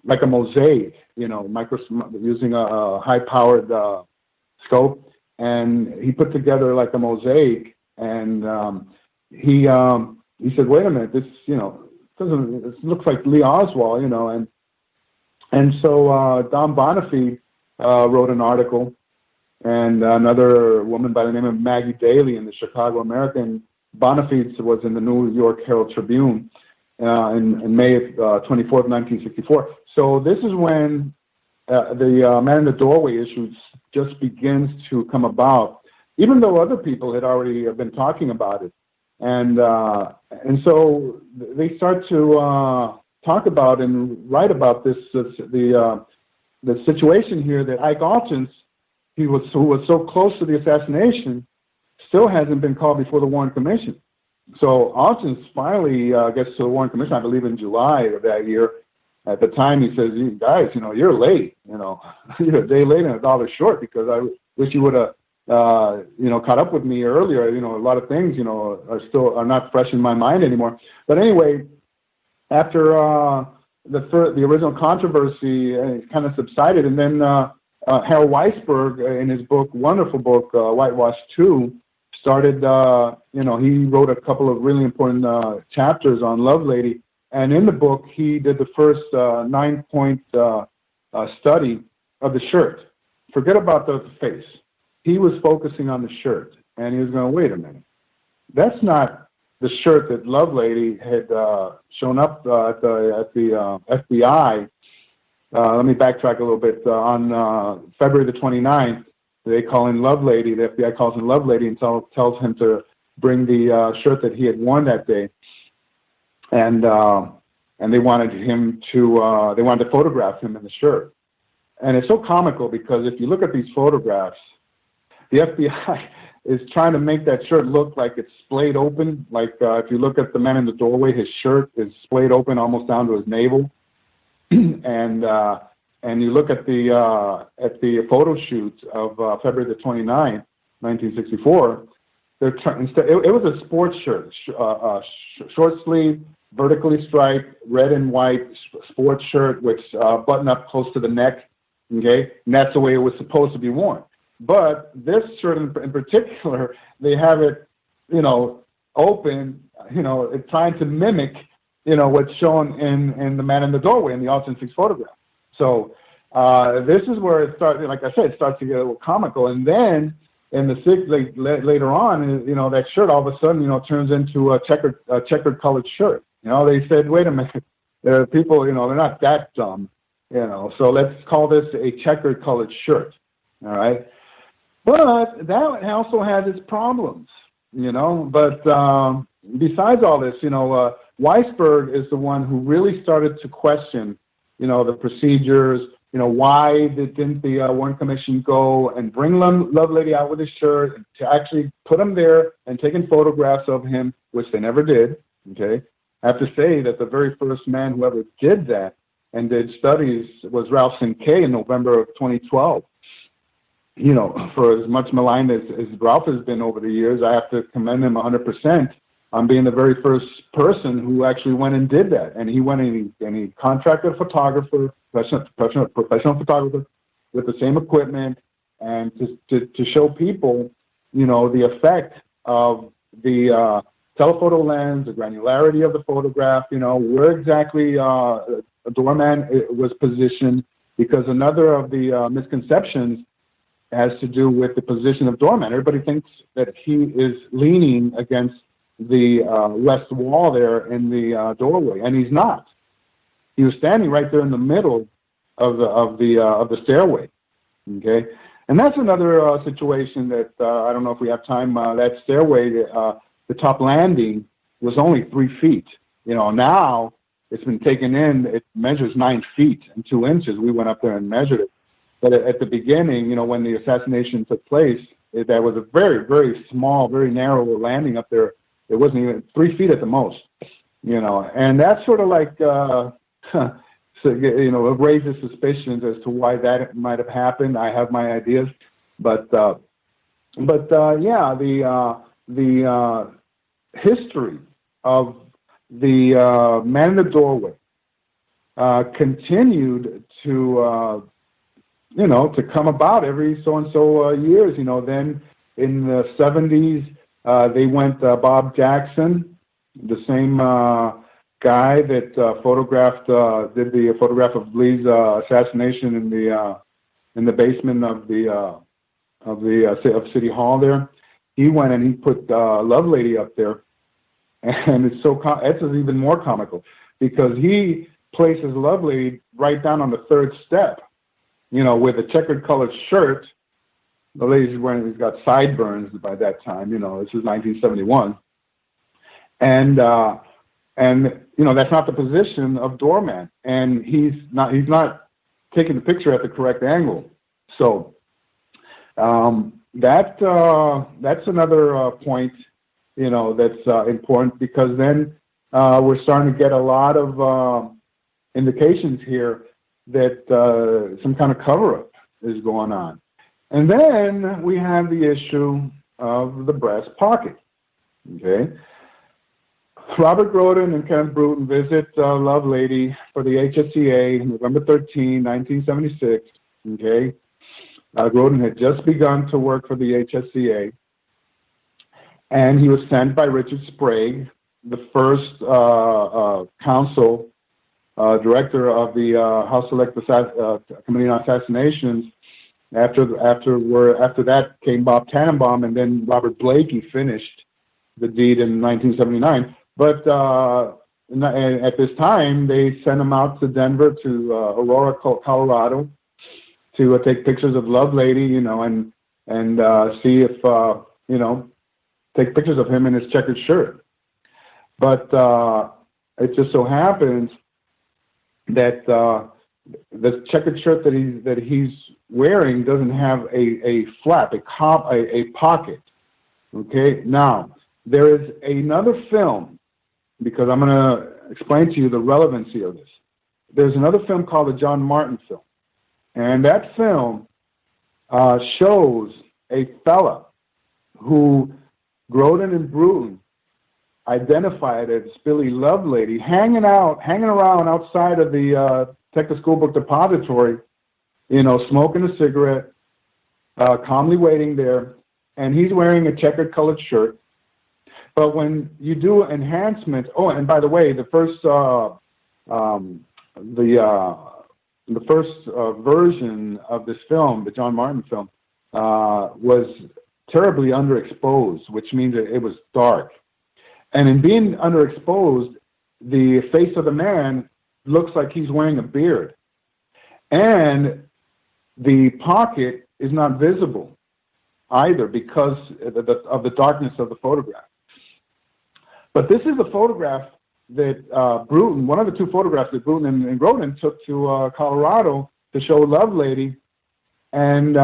like a mosaic, using a high-powered scope, and he put together like a mosaic, and he said, "Wait a minute, this this looks like Lee Oswald, and so Don Bonifay wrote an article, and another woman by the name of Maggie Daly in the Chicago American. Bonifay was in the New York Herald Tribune in May of 24th, 1964. So this is when the Man in the Doorway issue just begins to come about, even though other people had already been talking about it. And so they start to talk about and write about this, the situation here that Ike Alton, who was so close to the assassination, still hasn't been called before the Warren Commission. So Alton finally gets to the Warren Commission, I believe in July of that year. At the time, he says, "You guys, you're late. You're a day late and $1 short, because I wish you would have, caught up with me earlier. A lot of things, are not fresh in my mind anymore." But anyway, after the original controversy kind of subsided, and then Harold Weisberg, in his book, wonderful book, Whitewash 2, started, he wrote a couple of really important chapters on Lovelady. And in the book, he did the first 9-point study of the shirt. Forget about the face. He was focusing on the shirt. And he was going, wait a minute. That's not the shirt that Lovelady had shown up at the FBI. Let me backtrack a little bit. On February the 29th, they call in Lovelady. The FBI calls in Lovelady and tells him to bring the shirt that he had worn that day. And they wanted him to, they wanted to photograph him in the shirt. And it's so comical, because if you look at these photographs, the FBI is trying to make that shirt look like it's splayed open. Like if you look at the Man in the Doorway, his shirt is splayed open almost down to his navel. And you look at the photo shoot of February the 29th, 1964, it was a sports shirt, short sleeve, vertically striped, red and white sports shirt, which button up close to the neck. Okay, and that's the way it was supposed to be worn. But this shirt in particular, they have it, open, it's trying to mimic, what's shown in the man in the doorway in the authentic photograph. So this is where it starts, like I said, it starts to get a little comical. And then in the later on, that shirt all of a sudden, turns into a checkered colored shirt. They said, wait a minute, there are people, they're not that dumb, so let's call this a checkered colored shirt. All right. But that also has its problems, but besides all this, Weisberg is the one who really started to question, the procedures, why didn't the Warren Commission go and bring Lovelady out with his shirt and to actually put him there and taking photographs of him, which they never did, okay? I have to say that the very first man who ever did that and did studies was Ralph Sinkay in November of 2012. For as much maligned as Ralph has been over the years, I have to commend him 100% on being the very first person who actually went and did that. And he went and he contracted a photographer, professional photographer with the same equipment, and to show people, the effect of the telephoto lens, the granularity of the photograph, where exactly a doorman was positioned, because another of the misconceptions has to do with the position of doorman. Everybody thinks that he is leaning against the west wall there in the doorway, and he's not. He was standing right there in the middle of the stairway. Okay, and that's another situation that I don't know if we have time. That stairway, the top landing was only 3 feet. Now it's been taken in. It measures 9 feet and 2 inches. We went up there and measured it. But at the beginning, when the assassination took place, that was a very, very small, very narrow landing up there. It wasn't even 3 feet at the most, and that's sort of like, it raises suspicions as to why that might have happened. I have my ideas, but yeah, the history of the man in the doorway continued to to come about every so-and-so years. Then in the 70s, they went Bob Jackson, the same guy that did the photograph of Lee's assassination in the basement of City Hall there. He went and he put Lovelady up there, and it's even more comical because he places Lovelady right down on the third step. With a checkered colored shirt. The lady's he's got sideburns by that time. This is 1971. And that's not the position of doorman. And he's not taking the picture at the correct angle. So, that's another point, that's important, because then, we're starting to get a lot of, indications here that some kind of cover-up is going on. And then we have the issue of the breast pocket, okay? Robert Groden and Kenneth Bruton visit Lovelady for the HSCA November 13, 1976, okay? Groden had just begun to work for the HSCA, and he was sent by Richard Sprague, the first counsel director of the House Select Committee on Assassinations. After that came Bob Tannenbaum, and then Robert Blakey finished the deed in 1979. But at this time, they sent him out to Denver, to Aurora, Colorado, to take pictures of Lovelady, and see if take pictures of him in his checkered shirt. But it just so happens that the checkered shirt that he's wearing doesn't have a flap, a pocket. Okay, now there is another film, because I'm going to explain to you the relevancy of this. There's another film called the John Martin film, and that film shows a fella who Groden and Bruton identified as Billy Lovelady hanging around outside of the Texas School Book Depository, smoking a cigarette, calmly waiting there, and he's wearing a checkered colored shirt. But when you do enhancements, oh, and by the way, the first version of this film, the John Martin film, was terribly underexposed, which means that it was dark. And in being underexposed, the face of the man looks like he's wearing a beard. And the pocket is not visible either because of the darkness of the photograph. But this is a photograph that Bruton, one of the two photographs that Bruton and Grodin took to Colorado to show Lovelady. And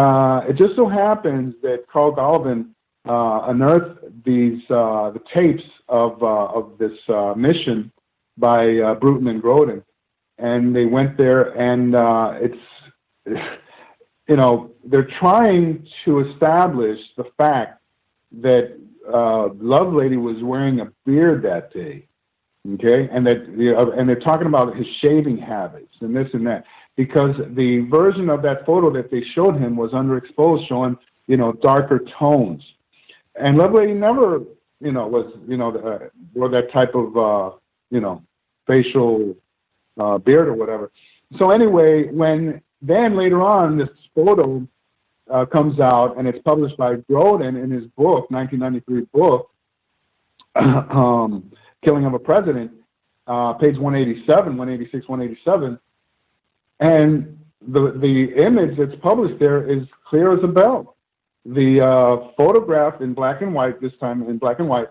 it just so happens that Carl Galvin unearthed the tapes of this mission by Bruton and Grodin. And they went there, and they're trying to establish the fact that Lovelady was wearing a beard that day, okay, and they're talking about his shaving habits and this and that, because the version of that photo that they showed him was underexposed, showing darker tones, and Lovelady never wore that type of facial beard or whatever. So anyway, when then later on this photo comes out and it's published by Grodin in his book, 1993 book, Killing of a President, page 187, 186, 187, and the image that's published there is clear as a bell. The photograph in black and white, this time in black and white,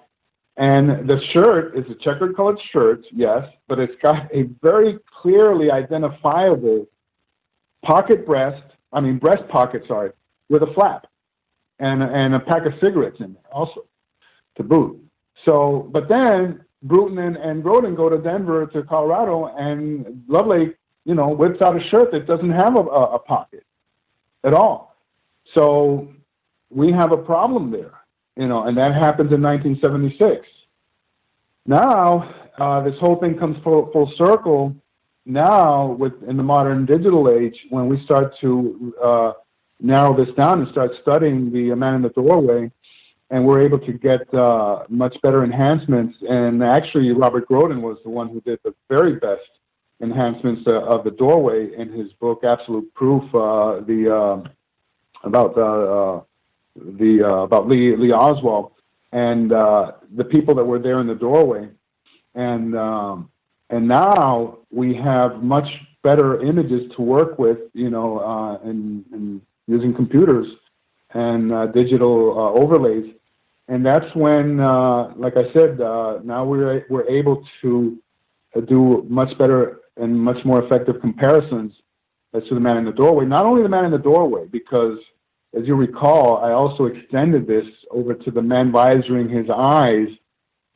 and the shirt is a checkered colored shirt, yes, but it's got a very clearly identifiable breast pocket, with a flap and a pack of cigarettes in there also to boot. So, but then Bruton and Grodin go to Denver, to Colorado, and Lovelady, whips out a shirt that doesn't have a pocket at all. So we have a problem there, and that happens in 1976. Now, this whole thing comes full circle now in the modern digital age, when we start to narrow this down and start studying the Man in the Doorway, and we're able to get much better enhancements. And actually, Robert Grodin was the one who did the very best enhancements of the Doorway in his book Absolute Proof, about Lee Oswald and the people that were there in the doorway, and now we have much better images to work with, and using computers and digital overlays, and that's when, like I said, now we're able to do much better and much more effective comparisons as to the Man in the Doorway. Not only the Man in the Doorway, because as you recall, I also extended this over to the man visoring his eyes,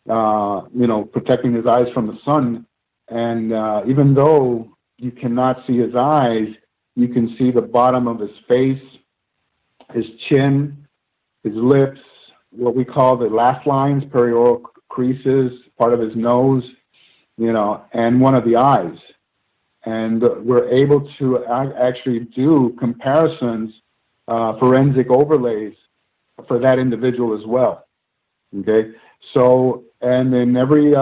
protecting his eyes from the sun. And even though you cannot see his eyes, you can see the bottom of his face, his chin, his lips, what we call the laugh lines, perioral creases, part of his nose, and one of the eyes. And we're able to actually do comparisons, forensic overlays for that individual as well. Okay, so, and in every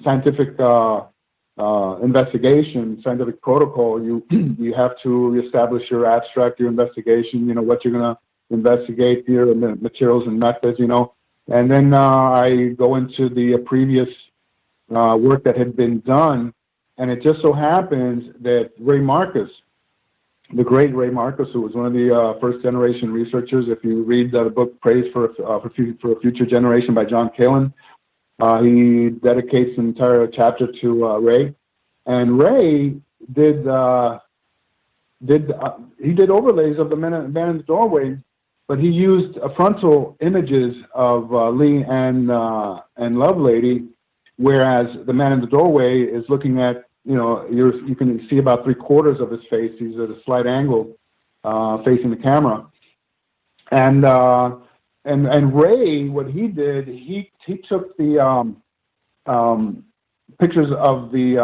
scientific investigation, scientific protocol, you have to establish your abstract, your investigation, what you're going to investigate, your materials and methods, and then I go into the previous work that had been done, and it just so happens that Ray Marcus, the great Ray Marcus, who was one of the first-generation researchers, if you read the book Praise for a Future Generation by John Kalin, he dedicates an entire chapter to Ray. And Ray did overlays of the Man in the Doorway, but he used frontal images of Lee and Lovelady, whereas the Man in the Doorway is looking at, you can see about 3/4 of his face. He's at a slight angle, facing the camera. And Ray, what he did, he took the pictures of the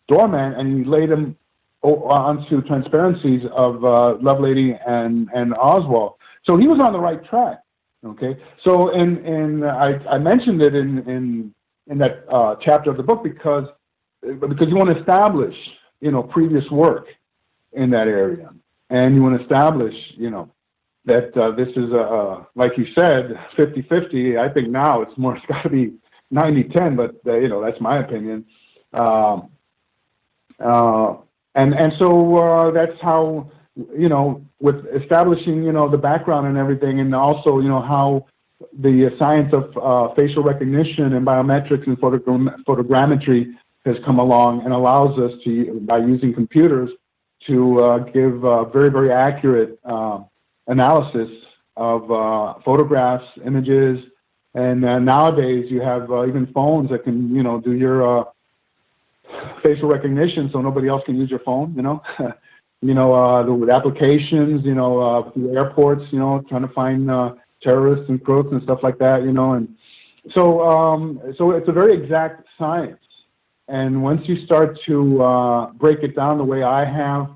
doorman and he laid them onto transparencies of Lovelady and Oswald. So he was on the right track. Okay, so and I mentioned it in that chapter of the book because you want to establish previous work in that area, and you want to establish that this is like you said 50-50. I think now it's got to be 90-10, but that's my opinion. And so that's how, with establishing, the background and everything, and also, how the science of facial recognition and biometrics and photogrammetry has come along and allows us to, by using computers, to give very, very accurate analysis of photographs, images, and nowadays you have even phones that can, do your facial recognition, so nobody else can use your phone. The applications, through airports, trying to find terrorists and crooks and stuff like that, and so it's a very exact science. And once you start to break it down the way I have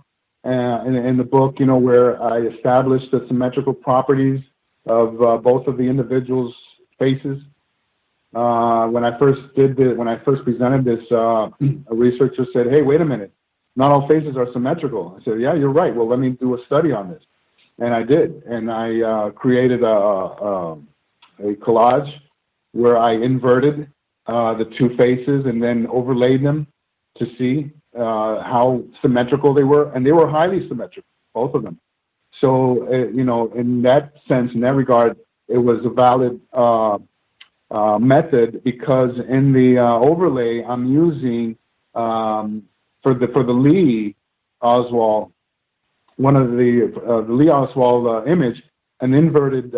in the book, where I established the symmetrical properties of both of the individuals' faces. When I first presented this, a researcher said, "Hey, wait a minute, not all faces are symmetrical." I said, "Yeah, you're right. Well, let me do a study on this," and I did. And I created a collage where I inverted the two faces and then overlaid them to see how symmetrical they were, and they were highly symmetrical, both of them. So, in that sense, in that regard, it was a valid method, because in the overlay I'm using for the Lee Oswald, one of the Lee Oswald image, an inverted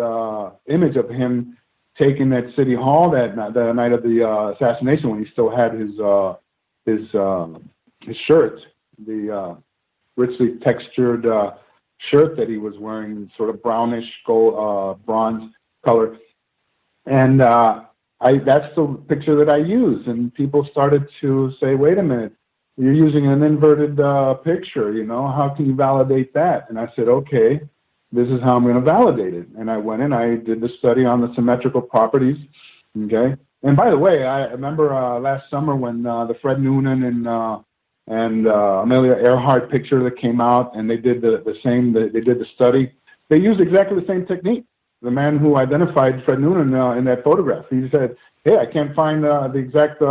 image of him taken at City Hall the night of the assassination, when he still had his shirt, the richly textured shirt that he was wearing, sort of brownish gold, bronze color. And that's the picture that I use. And people started to say, "Wait a minute, you're using an inverted picture, how can you validate that?" And I said, "Okay, this is how I'm going to validate it." And I went in, I did the study on the symmetrical properties. Okay. And by the way, I remember last summer when the Fred Noonan and Amelia Earhart picture that came out, and they did the same, they did the study. They used exactly the same technique. The man who identified Fred Noonan in that photograph, he said, "Hey, I can't find the exact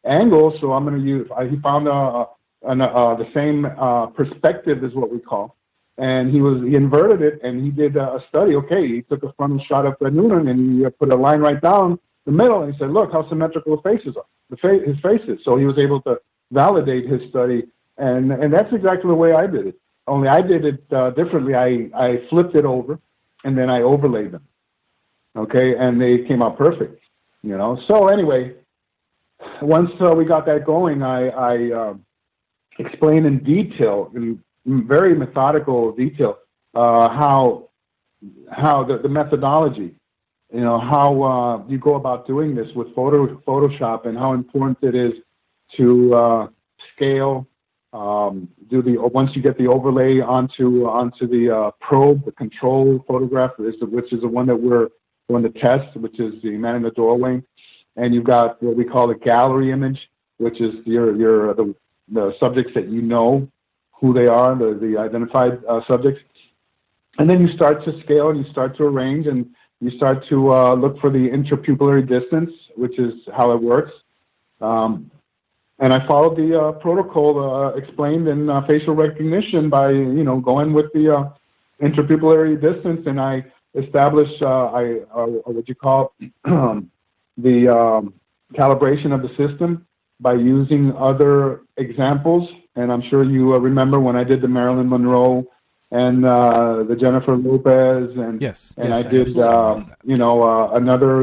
angle, so I'm going to use." He found the same perspective, is what we call, and he inverted it, and he did a study. Okay, he took a frontal shot of Fred Noonan, and he put a line right down the middle, and he said, "Look how symmetrical his faces are, his faces." So he was able to validate his study, and that's exactly the way I did it. Only I did it differently. I flipped it over, and then I overlaid them. Okay, and they came out perfect. So anyway, once we got that going, I explained in detail, in very methodical detail, how the methodology, how you go about doing this with Photoshop, and how important it is to scale. Once you get the overlay onto the probe, the control photograph, which is the one that we're going to test, which is the man in the doorway, and you've got what we call a gallery image, which is the subjects that who they are, the identified subjects, and then you start to scale and you start to arrange and you start to look for the interpupillary distance, which is how it works. And I followed the protocol explained in facial recognition by, going with the interpupillary distance, and I established what you call the calibration of the system by using other examples. And I'm sure you remember when I did the Marilyn Monroe and the Jennifer Lopez, and I did another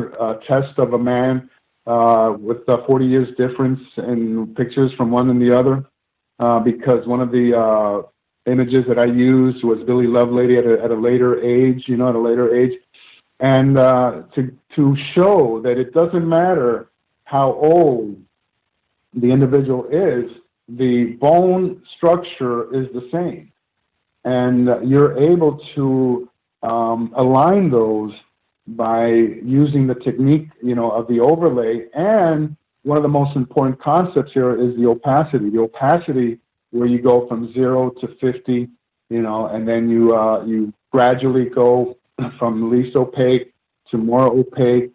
test of a man with 40 years difference in pictures from one and the other, because one of the images that I used was Billy Lovelady at a later age, and to show that it doesn't matter how old the individual is, the bone structure is the same. And you're able to align those by using the technique, of the overlay. And one of the most important concepts here is the opacity. The opacity where you go from 0 to 50, and then you gradually go from least opaque to more opaque.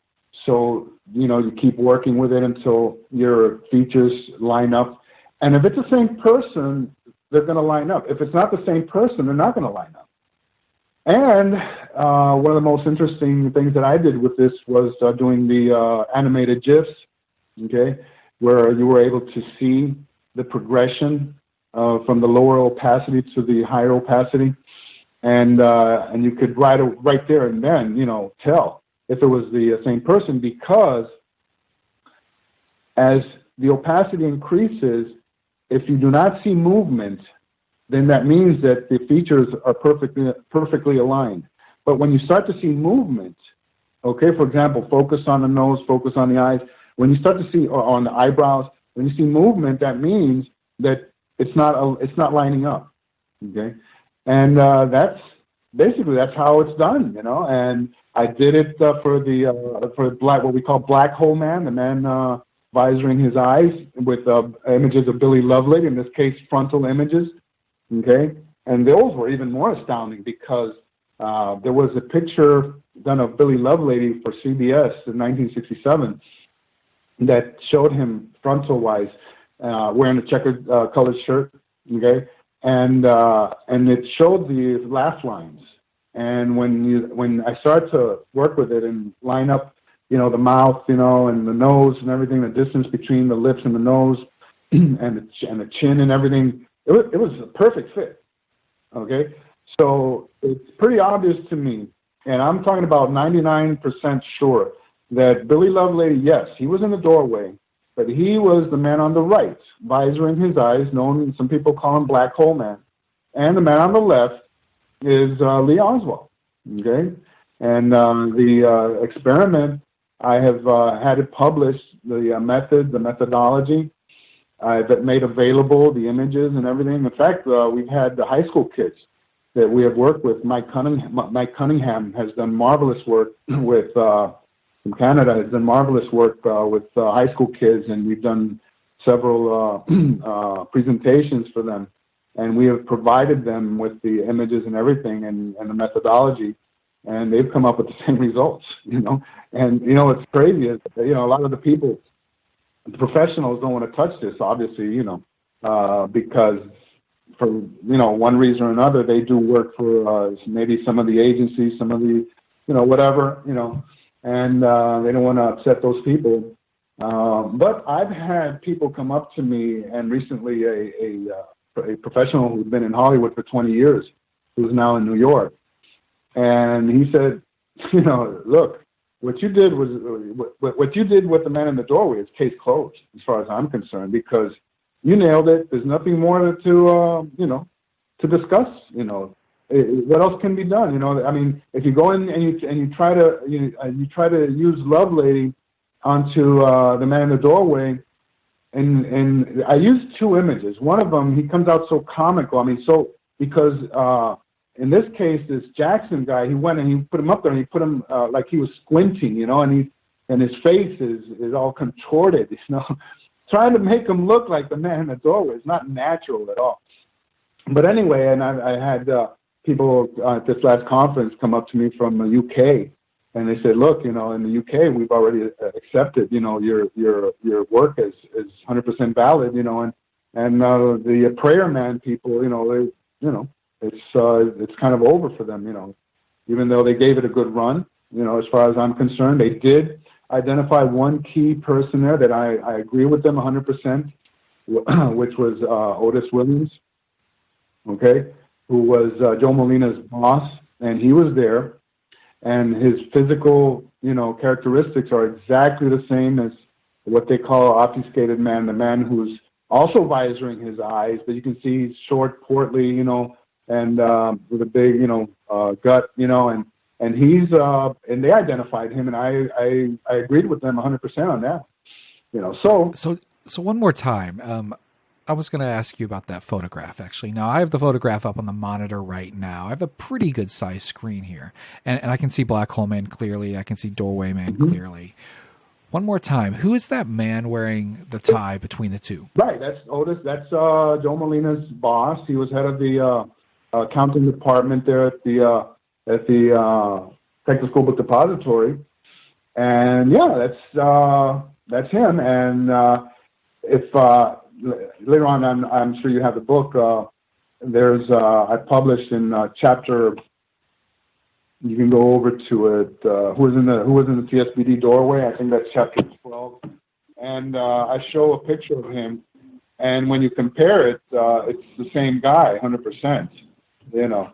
So, you keep working with it until your features line up. And if it's the same person, they're going to line up. If it's not the same person, they're not going to line up. And one of the most interesting things that I did with this was doing the animated GIFs, okay, where you were able to see the progression from the lower opacity to the higher opacity. And you could right there and then, tell if it was the same person, because as the opacity increases, if you do not see movement, then that means that the features are perfectly aligned. But when you start to see movement, okay, for example, focus on the nose, focus on the eyes. When you start to see, or on the eyebrows, when you see movement, that means that it's not lining up, okay? And that's how it's done, And I did it for black, what we call black hole man, the man visoring his eyes with images of Billy Lovelady, in this case, frontal images. Okay, and those were even more astounding because there was a picture done of Billy Lovelady for CBS in 1967 that showed him frontal-wise wearing a checkered colored shirt. Okay, and it showed the laugh lines. And when I started to work with it and line up, the mouth, and the nose and everything, the distance between the lips and the nose, and the chin and everything. It was a perfect fit, okay? So it's pretty obvious to me, and I'm talking about 99% sure, that Billy Lovelady, yes, he was in the doorway, but he was the man on the right, visoring his eyes, some people call him Black Hole Man. And the man on the left is Lee Oswald, okay? And the experiment, I have had it published, the methodology, that made available the images and everything. In fact, we've had the high school kids that we have worked with. Mike Cunningham has done marvelous work with, from Canada, has done marvelous work with high school kids, and we've done several presentations for them. And we have provided them with the images and everything and the methodology, and they've come up with the same results, And, what's crazy is, a lot of the people, the professionals don't want to touch this, obviously, because for, one reason or another, they do work for maybe some of the agencies, some of the, whatever, and they don't want to upset those people. But I've had people come up to me, and recently a professional who's been in Hollywood for 20 years, who's now in New York, and he said, look, what you did with the man in the doorway is case closed, as far as I'm concerned, because you nailed it. There's nothing more to discuss. What else can be done? I mean, if you go in and you try to use Lovelady onto the man in the doorway, and I used two images. One of them, he comes out so comical. I mean, because. In this case, this Jackson guy, he went and he put him up there, and he put him like he was squinting, and his face is all contorted, trying to make him look like the man in the doorway. It's not natural at all. But anyway, and I had people at this last conference come up to me from the UK, and they said, look, in the UK we've already accepted, your work is 100% valid, and the prayer man people, it's kind of over for them, even though they gave it a good run, as far as I'm concerned. They did identify one key person there that I agree with them 100%, which was Otis Williams, okay, who was Joe Molina's boss, and he was there, and his physical, characteristics are exactly the same as what they call obfuscated man, the man who's also visoring his eyes, but you can see he's short, portly, and with a big, gut, and he's, and they identified him, and I agreed with them 100% on that, So one more time, I was going to ask you about that photograph, actually. Now, I have the photograph up on the monitor right now. I have a pretty good size screen here, and I can see Black Hole Man clearly. I can see Doorway Man clearly. One more time, who is that man wearing the tie between the two? Right, that's Otis. That's Joe Molina's boss. He was head of the accounting department there at the Texas School Book Depository, and yeah, that's him. And if later on, I'm sure you have the book. There's I published in chapter. You can go over to it. Who was in the TSBD doorway? I think that's chapter 12. And I show a picture of him, and when you compare it, it's the same guy, 100%. You know.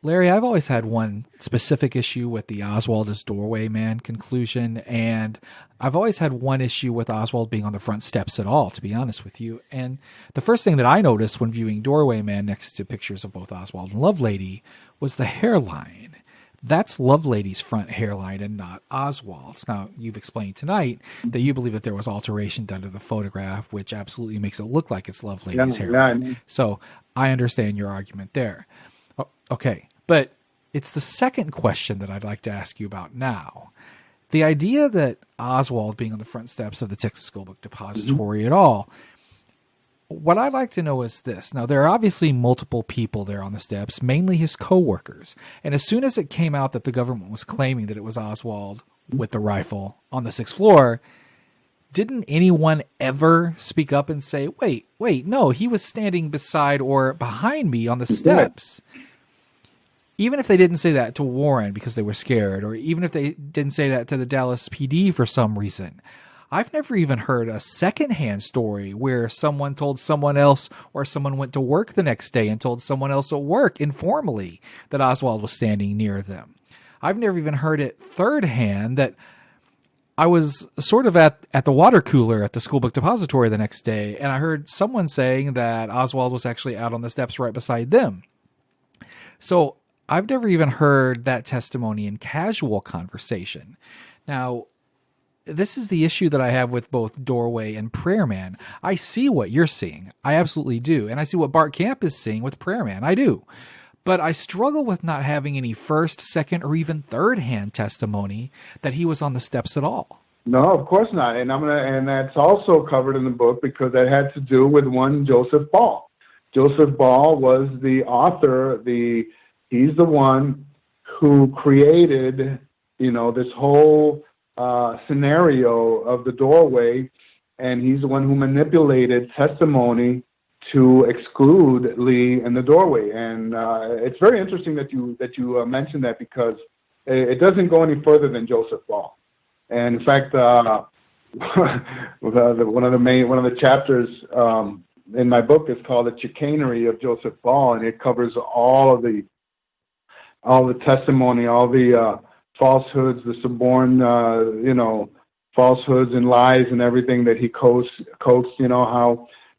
Larry, I've always had one specific issue with the Oswald is Doorway Man conclusion, and I've always had one issue with Oswald being on the front steps at all, to be honest with you. And the first thing that I noticed when viewing Doorway Man next to pictures of both Oswald and Lovelady was the hairline. That's Lovelady's front hairline and not Oswald's. Now, you've explained tonight that you believe that there was alteration done to the photograph, which absolutely makes it look like it's Lovelady's hairline. So I understand your argument there. Okay, but it's the second question that I'd like to ask you about now. The idea that Oswald being on the front steps of the Texas School Book Depository at all, what I'd like to know is this. Now, there are obviously multiple people there on the steps, mainly his co-workers. And as soon as it came out that the government was claiming that it was Oswald with the rifle on the 6th floor, didn't anyone ever speak up and say, wait, no, he was standing beside or behind me on the steps? Even if they didn't say that to Warren because they were scared, or even if they didn't say that to the Dallas PD for some reason, I've never even heard a secondhand story where someone told someone else, or someone went to work the next day and told someone else at work informally that Oswald was standing near them. I've never even heard it third hand that I was sort of at the water cooler at the School Book Depository the next day, and I heard someone saying that Oswald was actually out on the steps right beside them. So I've never even heard that testimony in casual conversation. Now, this is the issue that I have with both Doorway and Prayer Man. I see what you're seeing. I absolutely do. And I see what Bart Camp is seeing with Prayer Man. I do. But I struggle with not having any first, second, or even third-hand testimony that he was on the steps at all. No, of course not. And that's also covered in the book because that had to do with one Joseph Ball. Joseph Ball was the author, he's the one who created, this whole scenario of the doorway, and he's the one who manipulated testimony to exclude Lee in the doorway. And it's very interesting that you mentioned that because it doesn't go any further than Joseph Ball. And in fact, one of the chapters in my book is called "The Chicanery of Joseph Ball," and it covers all the testimony, all the falsehoods, the suborn, falsehoods and lies and everything that he coaxed,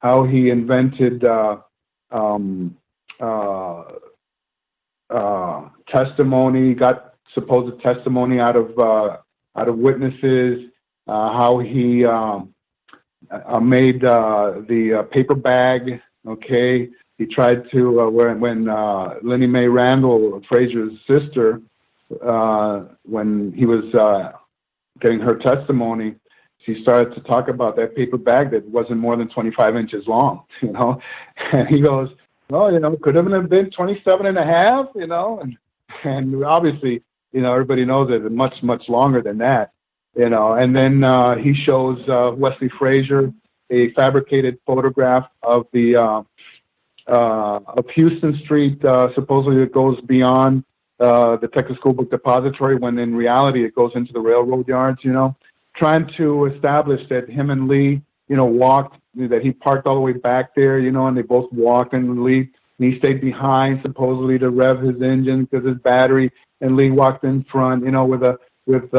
how he invented testimony, got supposed testimony out of witnesses, how he made the paper bag, okay. He tried to, when Lenny Mae Randall, Fraser's sister, when he was getting her testimony, she started to talk about that paper bag that wasn't more than 25 inches long, and he goes, well, could have been 27 and a half, and obviously, everybody knows that it's much, much longer than that, and then he shows Wesley Fraser a fabricated photograph of of Houston Street, supposedly it goes beyond the Texas School Book Depository, when in reality it goes into the railroad yards, trying to establish that him and Lee, walked, that he parked all the way back there, and they both walked, and he stayed behind supposedly to rev his engine because his battery, and Lee walked in front, with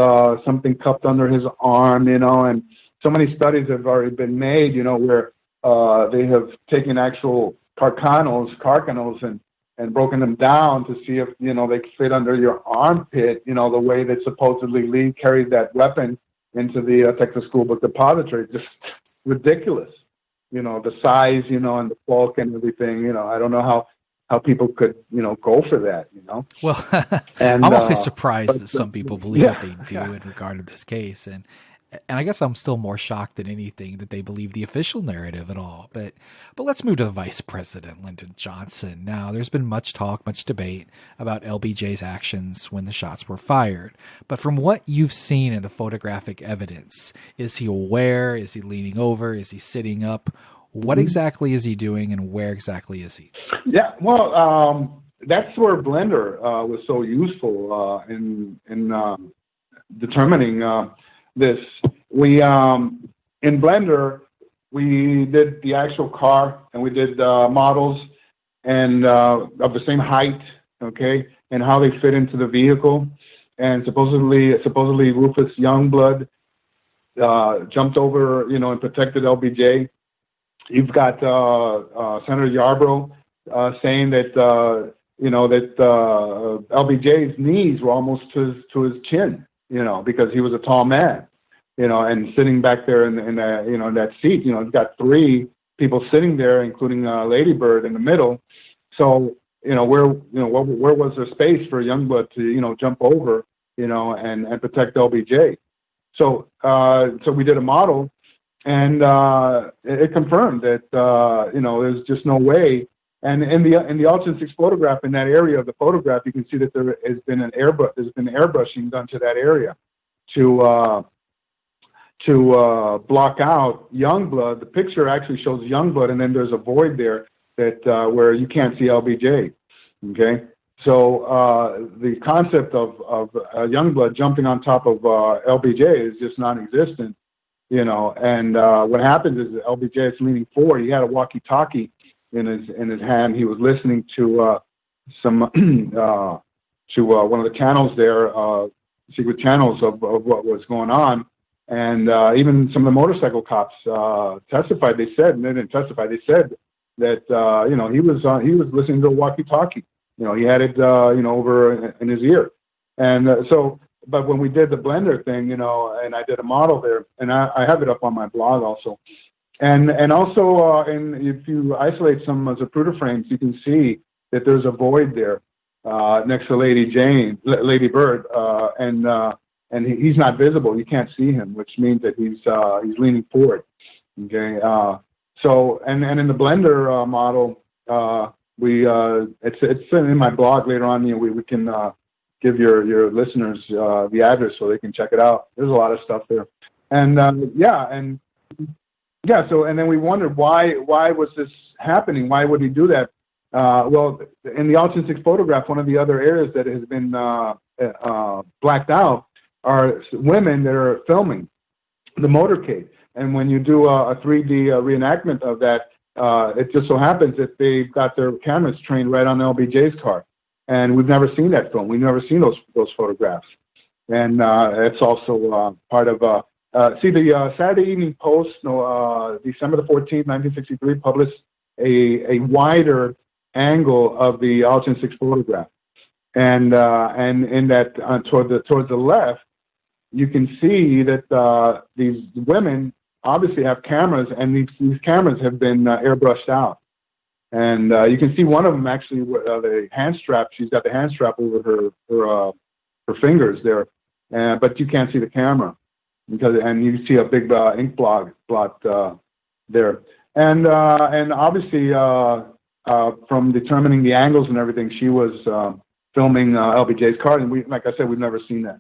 something cupped under his arm, and so many studies have already been made, where they have taken actual carcanos and broken them down to see if, they fit under your armpit, the way that supposedly Lee carried that weapon into the Texas School Book Depository. Just ridiculous. the size, and the bulk and everything. I don't know how people could, go for that, Well, and, I'm always surprised that some people believe what they do in regard to this case. And I guess I'm still more shocked than anything that they believe the official narrative at all. But let's move to the Vice President, Lyndon Johnson. Now, there's been much talk, much debate about LBJ's actions when the shots were fired. But from what you've seen in the photographic evidence, is he aware? Is he leaning over? Is he sitting up? What exactly is he doing, and where exactly is he? Yeah, well, that's where Blender was so useful in determining this. We in Blender we did the actual car, and we did models and of the same height, okay, and how they fit into the vehicle. And supposedly Rufus Youngblood jumped over, and protected LBJ. You've got Senator Yarborough saying that LBJ's knees were almost to his chin, because he was a tall man, and sitting back there in that seat. You've got three people sitting there, including Lady Bird in the middle. So where was there space for Youngblood to jump over, and protect LBJ? So we did a model. And it confirmed that there's just no way. And in the Altgen 6 photograph, in that area of the photograph, you can see that there has been airbrushing done to that area to block out Youngblood. The picture actually shows Youngblood, and then there's a void there that where you can't see LBJ. Okay, so the concept of Youngblood jumping on top of LBJ is just non-existent. And what happens is that LBJ is leaning forward. He had a walkie-talkie in his hand. He was listening to one of the channels there, secret channels of what was going on. And even some of the motorcycle cops testified. They said, and they didn't testify. They said that he was listening to a walkie-talkie. He had it over in his ear, and so. But when we did the Blender thing, and I did a model there, and I have it up on my blog also, and also, if you isolate some Zapruder frames, you can see that there's a void there next to Lady Bird, and he's not visible. You can't see him, which means that he's leaning forward. Okay, so and in the Blender model, it's in my blog later on. We can. Give your listeners the address so they can check it out. There's a lot of stuff there, and So and then we wondered why was this happening? Why would he do that? Well, in the Altgen 6 photograph, one of the other areas that has been blacked out are women that are filming the motorcade. And when you do a 3D reenactment of that, it just so happens that they've got their cameras trained right on LBJ's car. And we've never seen that film. We've never seen those photographs. And it's also part of, the Saturday Evening Post, December the 14th, 1963, published a wider angle of the Altgen 6 photograph. And in that, towards the left, you can see that these women obviously have cameras, and these cameras have been airbrushed out. And you can see one of them actually, the hand strap. She's got the hand strap over her fingers there, but you can't see the camera and you see a big ink blot there. And obviously, from determining the angles and everything, she was filming LBJ's car, and like I said, we've never seen that.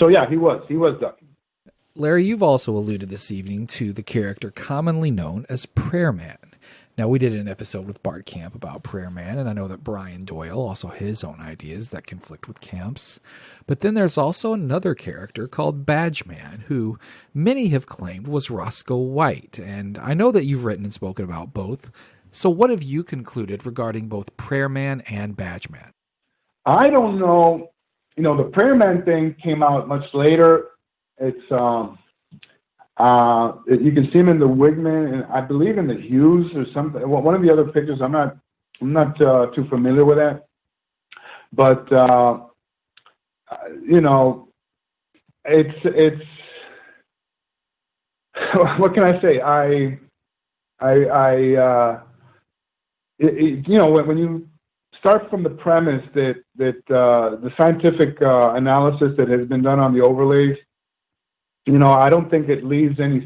So yeah, he was ducking. Larry, you've also alluded this evening to the character commonly known as Prayer Man. Now, we did an episode with Bart Camp about Prayer Man, and I know that Brian Doyle also has his own ideas that conflict with Camp's. But then there's also another character called Badge Man, who many have claimed was Roscoe White. And I know that you've written and spoken about both. So what have you concluded regarding both Prayer Man and Badge Man? I don't know. The Prayer Man thing came out much later. It's you can see him in the Wigman, and I believe in the Hughes or something. Well, one of the other pictures. I'm not too familiar with that, but it's what can I say? When you start from the premise that the scientific analysis that has been done on the overlays, I don't think it leaves any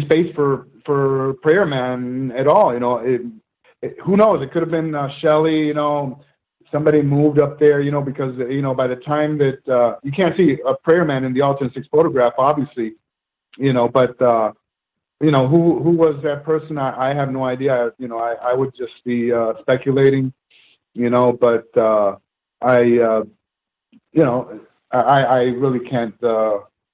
space for Prayer Man at all. Who knows? It could have been Shelley. Somebody moved up there. Because by the time that you can't see a Prayer Man in the Alternate 6 photograph, obviously. But who was that person? I have no idea. I would just be speculating. But I really can't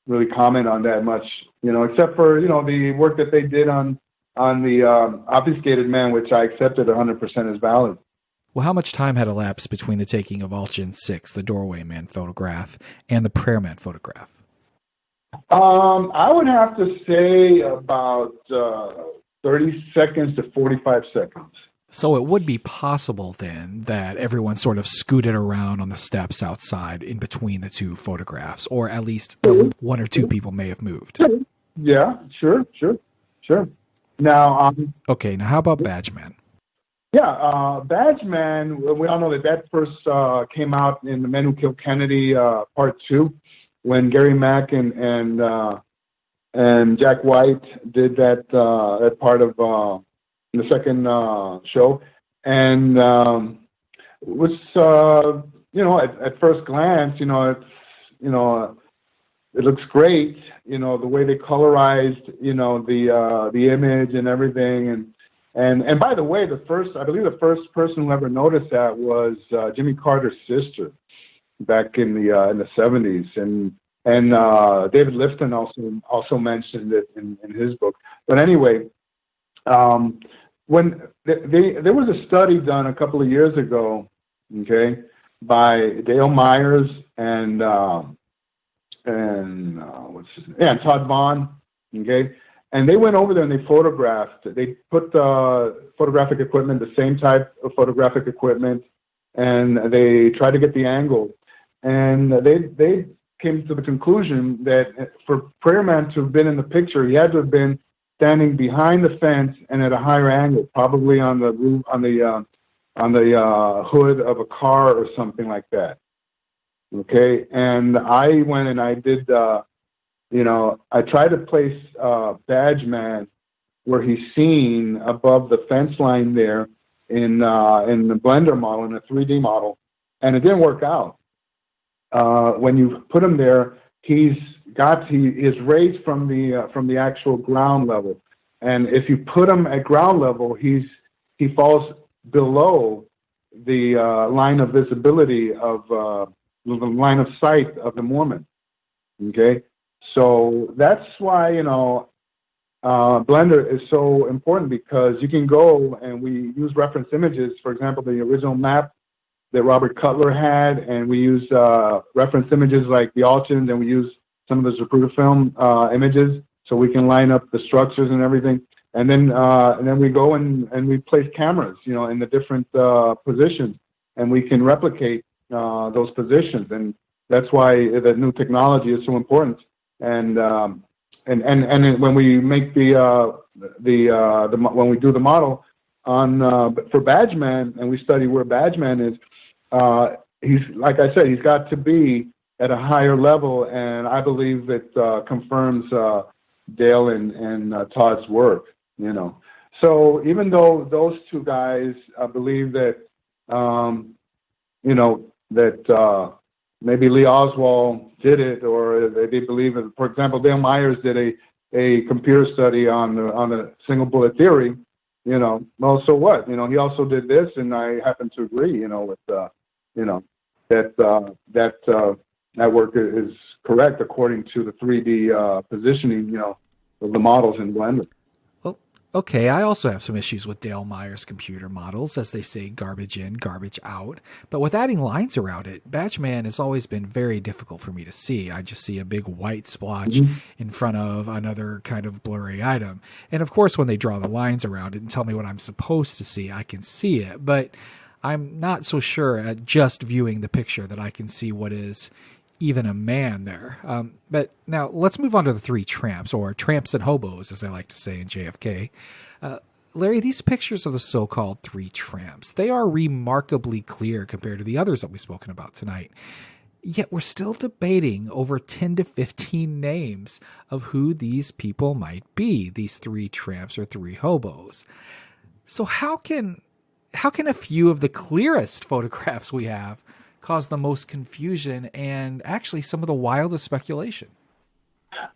really comment on that much. Except for the work that they did on the obfuscated man, which I accepted 100% as valid. Well, how much time had elapsed between the taking of Altgen 6, the Doorway Man photograph, and the Prayer Man photograph? I would have to say about 30 seconds to 45 seconds. So it would be possible then that everyone sort of scooted around on the steps outside in between the two photographs, or at least one or two people may have moved. Yeah, sure. Now, okay. Now, how about Badgeman? Yeah, Badgeman. We all know that first came out in The Men Who Killed Kennedy, Part 2, when Gary Mack and Jack White did that part of the second show, and was at first glance, it looks great, the way they colorized, the image and everything, and by the way, I believe the first person who ever noticed that was Jimmy Carter's sister back in the 70s, and David Lifton also mentioned it in his book. But anyway, when there was a study done a couple of years ago, okay, by Dale Myers and Todd Vaughn, okay, and they went over there and they photographed. They put photographic equipment, the same type of photographic equipment, and they tried to get the angle, and they came to the conclusion that for Prayer Man to have been in the picture, he had to have been standing behind the fence and at a higher angle, probably on the roof, on the hood of a car or something like that. Okay, and I went and I did, I tried to place Badgeman where he's seen above the fence line there in the Blender model, in the 3D model, and it didn't work out. When you put him there, he is raised from the actual ground level, and if you put him at ground level, he falls below the line of visibility of the line of sight of the Mormon. Okay, so that's why Blender is so important, because you can go and we use reference images. For example, the original map that Robert Cutler had, and we use reference images like the Altgens, and we use some of the Zapruder film images, so we can line up the structures and everything. And then we go and we place cameras, in the different positions, and we can replicate those positions. And that's why the new technology is so important. And when we make when we do the model for Badgeman, and we study where Badgeman is, he's, like I said, he's got to be at a higher level, and I believe it confirms Dale and Todd's work. So even though those two guys believe that, that maybe Lee Oswald did it, or they believe it. For example, Dale Myers did a computer study on the single bullet theory. Well, so what? He also did this, and I happen to agree. With that work is correct according to the 3D positioning, of the models in Blender. Well, okay, I also have some issues with Dale Myers' computer models, as they say, garbage in, garbage out. But with adding lines around it, Badgeman has always been very difficult for me to see. I just see a big white splotch in front of another kind of blurry item. And of course, when they draw the lines around it and tell me what I'm supposed to see, I can see it. But I'm not so sure at just viewing the picture that I can see what is even a man there. But now let's move on to the three tramps, or tramps and hobos, as I like to say in JFK. Larry, these pictures of the so-called three tramps, they are remarkably clear compared to the others that we've spoken about tonight. Yet we're still debating over 10 to 15 names of who these people might be, these three tramps or three hobos. So how can a few of the clearest photographs we have cause the most confusion and actually some of the wildest speculation?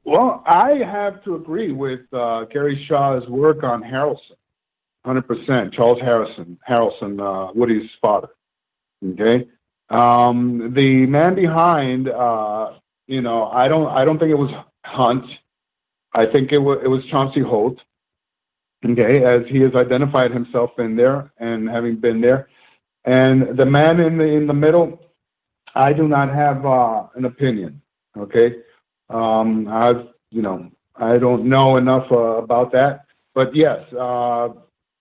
Well, I have to agree with Gary Shaw's work on Harrelson, 100%. Charles Harrelson, Woody's father. Okay, the man behind, I don't think it was Hunt. I think it was Chauncey Holt. Okay, as he has identified himself in there and having been there, and the man in the middle, I do not have an opinion. Okay. I don't know enough about that, but yes,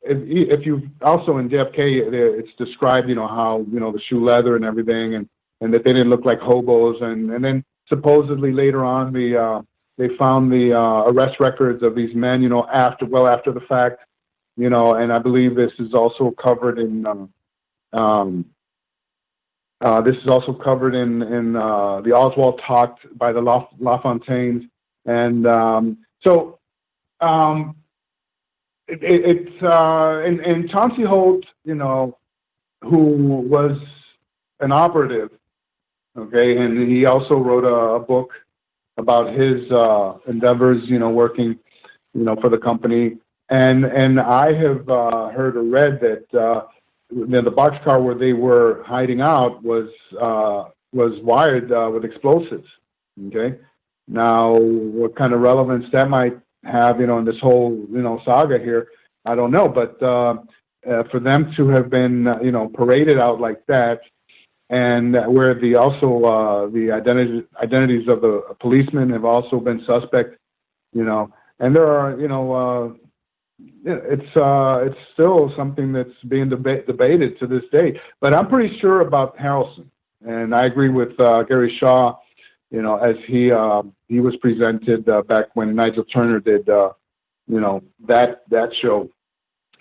if you also in JFK, it's described, how, the shoe leather and everything, and that they didn't look like hobos, and then supposedly later on, they found the arrest records of these men, after the fact, and I believe this is also covered in, the Oswald talked by the LaFontaines, and and Chauncey Holt, who was an operative, okay, and he also wrote a book about his endeavors, working, for the company, and I have heard or read that. The boxcar where they were hiding out was wired with explosives. Okay, now what kind of relevance that might have, in this whole saga here, I don't know. But for them to have been paraded out like that, and where the identities of the policemen have also been suspect, and there are it's still something that's being debated to this day. But I'm pretty sure about Harrelson, and I agree with Gary Shaw. As he was presented back when Nigel Turner did, that show,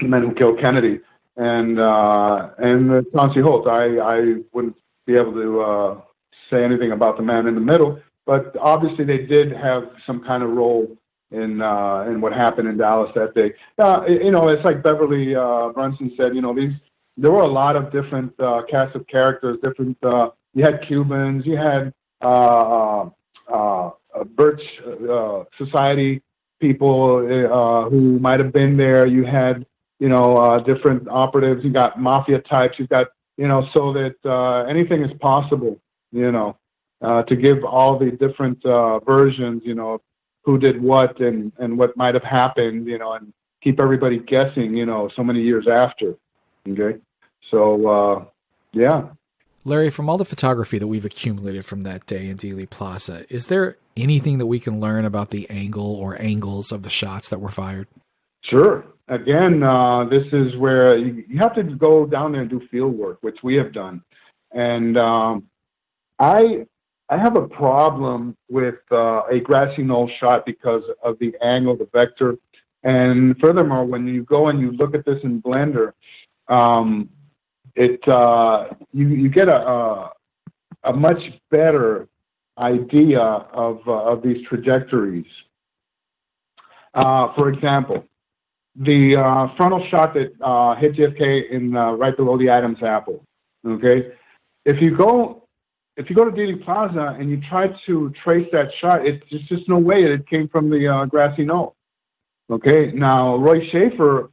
The Men Who Killed Kennedy, and Chauncey Holt. I wouldn't be able to say anything about the man in the middle, but obviously they did have some kind of role in what happened in Dallas that day. It's like Beverly Brunson said, there were a lot of different cast of characters, different, you had Cubans, you had Birch Society people who might have been there, you had, different operatives, you got mafia types, you've got, so that anything is possible, to give all the different versions, who did what and what might have happened, and keep everybody guessing, so many years after. Okay. So, yeah. Larry, from all the photography that we've accumulated from that day in Dealey Plaza, is there anything that we can learn about the angle or angles of the shots that were fired? Sure. Again, this is where you have to go down there and do field work, which we have done. And I have a problem with a grassy knoll shot because of the angle, the vector. And furthermore, when you go and you look at this in Blender, you get a much better idea of these trajectories. For example, the frontal shot that hit JFK in right below the Adam's apple. Okay, if you go to Dealey Plaza and you try to trace that shot, it's just no way it came from the grassy knoll. Okay, now Roy Schaefer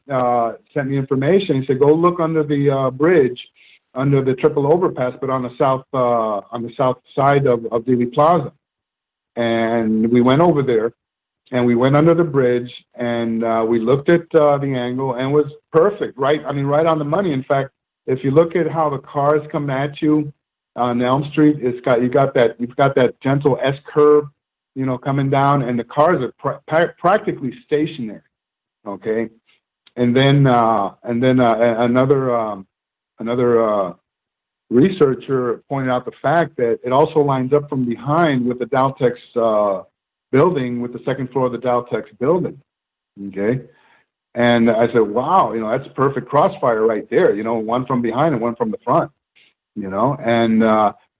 sent me information. He said, go look under the bridge, under the triple overpass, but on the south side of Dealey Plaza. And we went over there, and we went under the bridge, and we looked at the angle, and it was perfect, right? I mean, right on the money. In fact, if you look at how the cars come at you on Elm Street, you've got that gentle S curve, coming down, and the cars are practically stationary. Okay, and then another researcher pointed out the fact that it also lines up from behind with the Daltex building, with the second floor of the Daltex building. Okay. And I said, wow, that's perfect crossfire right there, one from behind and one from the front, And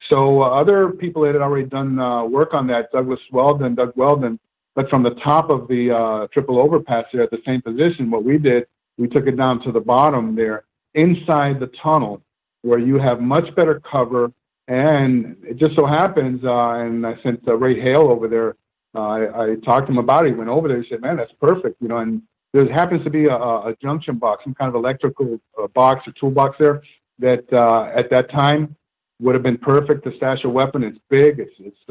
so other people that had already done work on that, Doug Weldon, but from the top of the triple overpass there at the same position, what we did, we took it down to the bottom there, inside the tunnel, where you have much better cover. And it just so happens, and I sent Ray Hale over there, I talked to him about it. He went over there. He said, man, that's perfect, and there happens to be a junction box, some kind of electrical box or toolbox there that at that time would have been perfect to stash a weapon. It's big. It's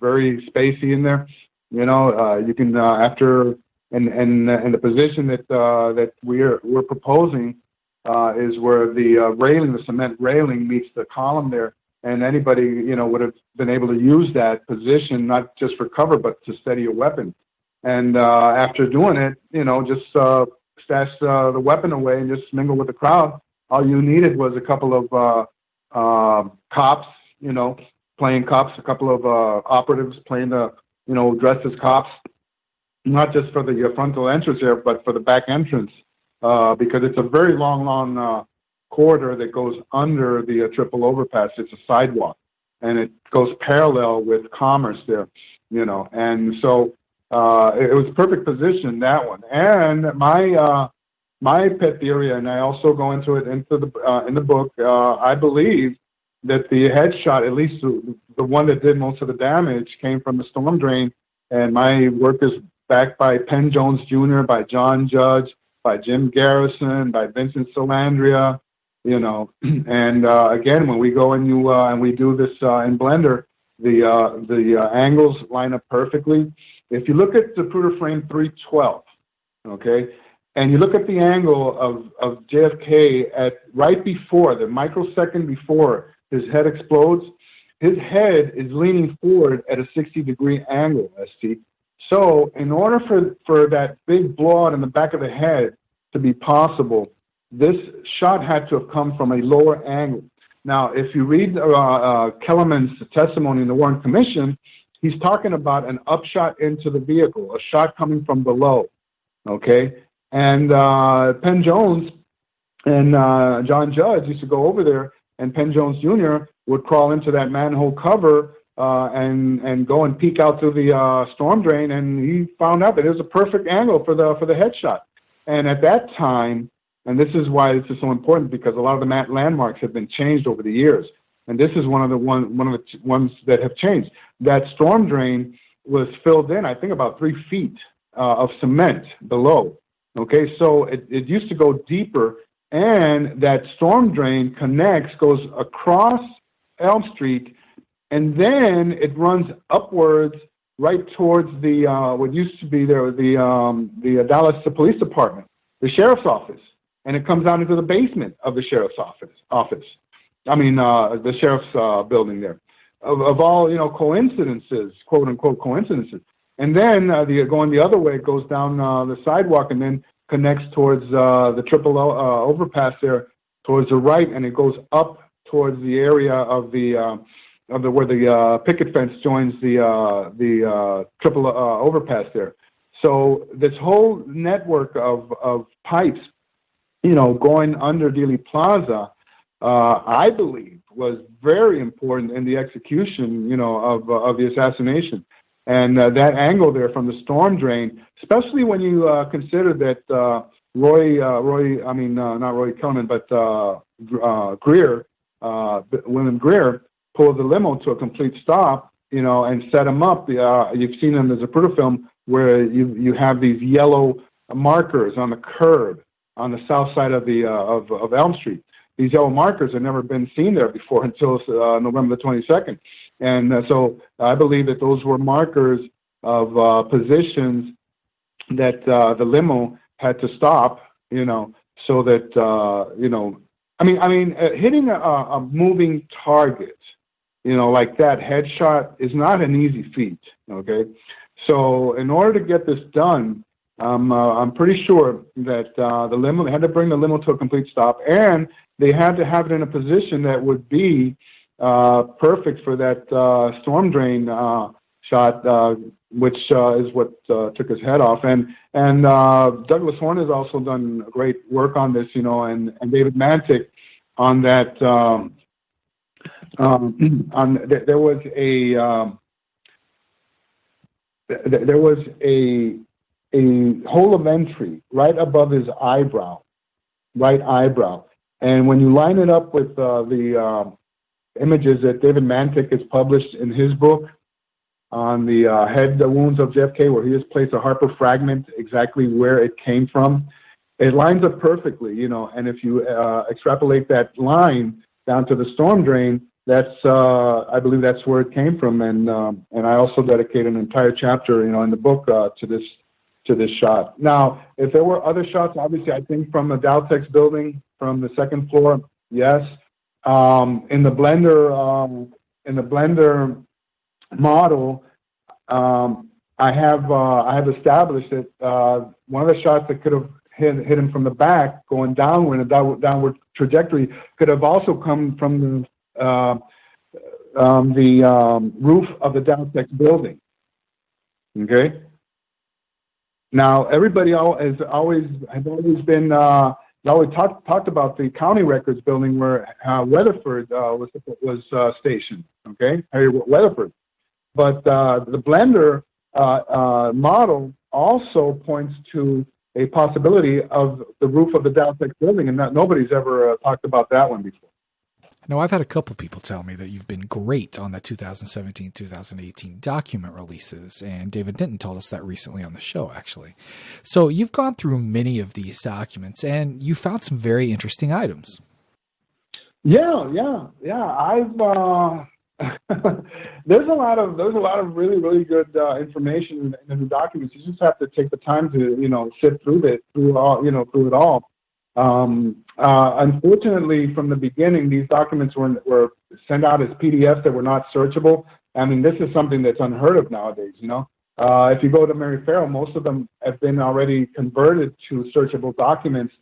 very spacey in there. You can after and the position that we're proposing is where the railing, the cement railing, meets the column there. And anybody, would have been able to use that position, not just for cover, but to steady a weapon. And after doing it, just stash the weapon away and just mingle with the crowd. All you needed was a couple of cops, playing cops, a couple of operatives playing dressed as cops, not just for the frontal entrance there, but for the back entrance, because it's a very long corridor that goes under the triple overpass. It's a sidewalk, and it goes parallel with Commerce there, and so it was a perfect position, that one. And my pet theory, and I also go into it in the book, I believe that the headshot, at least the one that did most of the damage, came from the storm drain. And my work is backed by Penn Jones Jr., by John Judge, by Jim Garrison, by Vincent Salandria, And again, when we go and we do this in Blender, the angles line up perfectly. If you look at Zapruder frame 312, okay, and you look at the angle of JFK at right before, the microsecond before his head explodes, his head is leaning forward at a 60-degree angle, ST. So in order for that big blowout in the back of the head to be possible, this shot had to have come from a lower angle. Now, if you read Kellerman's testimony in the Warren Commission, he's talking about an upshot into the vehicle, a shot coming from below, okay? And Penn Jones and John Judge used to go over there, and Penn Jones Jr. would crawl into that manhole cover and go and peek out through the storm drain, and he found out that it was a perfect angle for the headshot. And at that time, and this is why this is so important, because a lot of the landmarks have been changed over the years, and this is one of the ones that have changed. That storm drain was filled in, I think, about 3 feet of cement below. Okay, so it used to go deeper, and that storm drain goes across Elm Street, and then it runs upwards right towards the what used to be there, the Dallas Police Department, the sheriff's office, and it comes down into the basement of the sheriff's office. I mean, the sheriff's building there. Of all coincidences, quote unquote coincidences, and then going the other way, it goes down the sidewalk and then connects towards the triple overpass there towards the right, and it goes up towards the area of the where the picket fence joins the triple overpass there. So this whole network of pipes, going under Dealey Plaza, I believe was very important in the execution, of the assassination. And that angle there from the storm drain, especially when you consider that not Roy Kellerman, but Greer, William Greer, pulled the limo to a complete stop, and set him up. You've seen in the Zapruder film where you have these yellow markers on the curb on the south side of the of Elm Street. These yellow markers have never been seen there before until November the 22nd. And so I believe that those were markers of positions that the limo had to stop, so that, hitting a moving target, like that headshot is not an easy feat, okay? So in order to get this done, I'm pretty sure that the limo, they had to bring the limo to a complete stop, and they had to have it in a position that would be perfect for that storm drain shot, which is what took his head off. And Douglas Horne has also done great work on this, and David Mantic on that. There was a hole of entry right above his right eyebrow, and when you line it up with the images that David Mantic has published in his book on the head wounds of JFK, where he has placed a Harper fragment exactly where it came from, it lines up perfectly, and if you extrapolate that line down to the storm drain, that's I believe that's where it came from, and I also dedicate an entire chapter, in the book to this shot. Now, if there were other shots, obviously, I think from the Daltex building, from the second floor, yes. In the blender model, I have established that one of the shots that could have hit him from the back, going downward in a downward trajectory, could have also come from the roof of the Daltex building. Okay. Now, everybody has always been talked about the county records building where Weatherford was stationed. Okay, Harry Weatherford, but the blender model also points to a possibility of the roof of the Daltex building, and nobody's ever talked about that one before. Now, I've had a couple people tell me that you've been great on the 2017-2018 document releases, and David Denton told us that recently on the show, actually. So you've gone through many of these documents, and you found some very interesting items. Yeah. I've there's a lot of really, really good information in the documents. You just have to take the time to sift through it all. Unfortunately, from the beginning, these documents were sent out as PDFs that were not searchable. I mean, this is something that's unheard of nowadays, If you go to Mary Farrell, most of them have been already converted to searchable documents.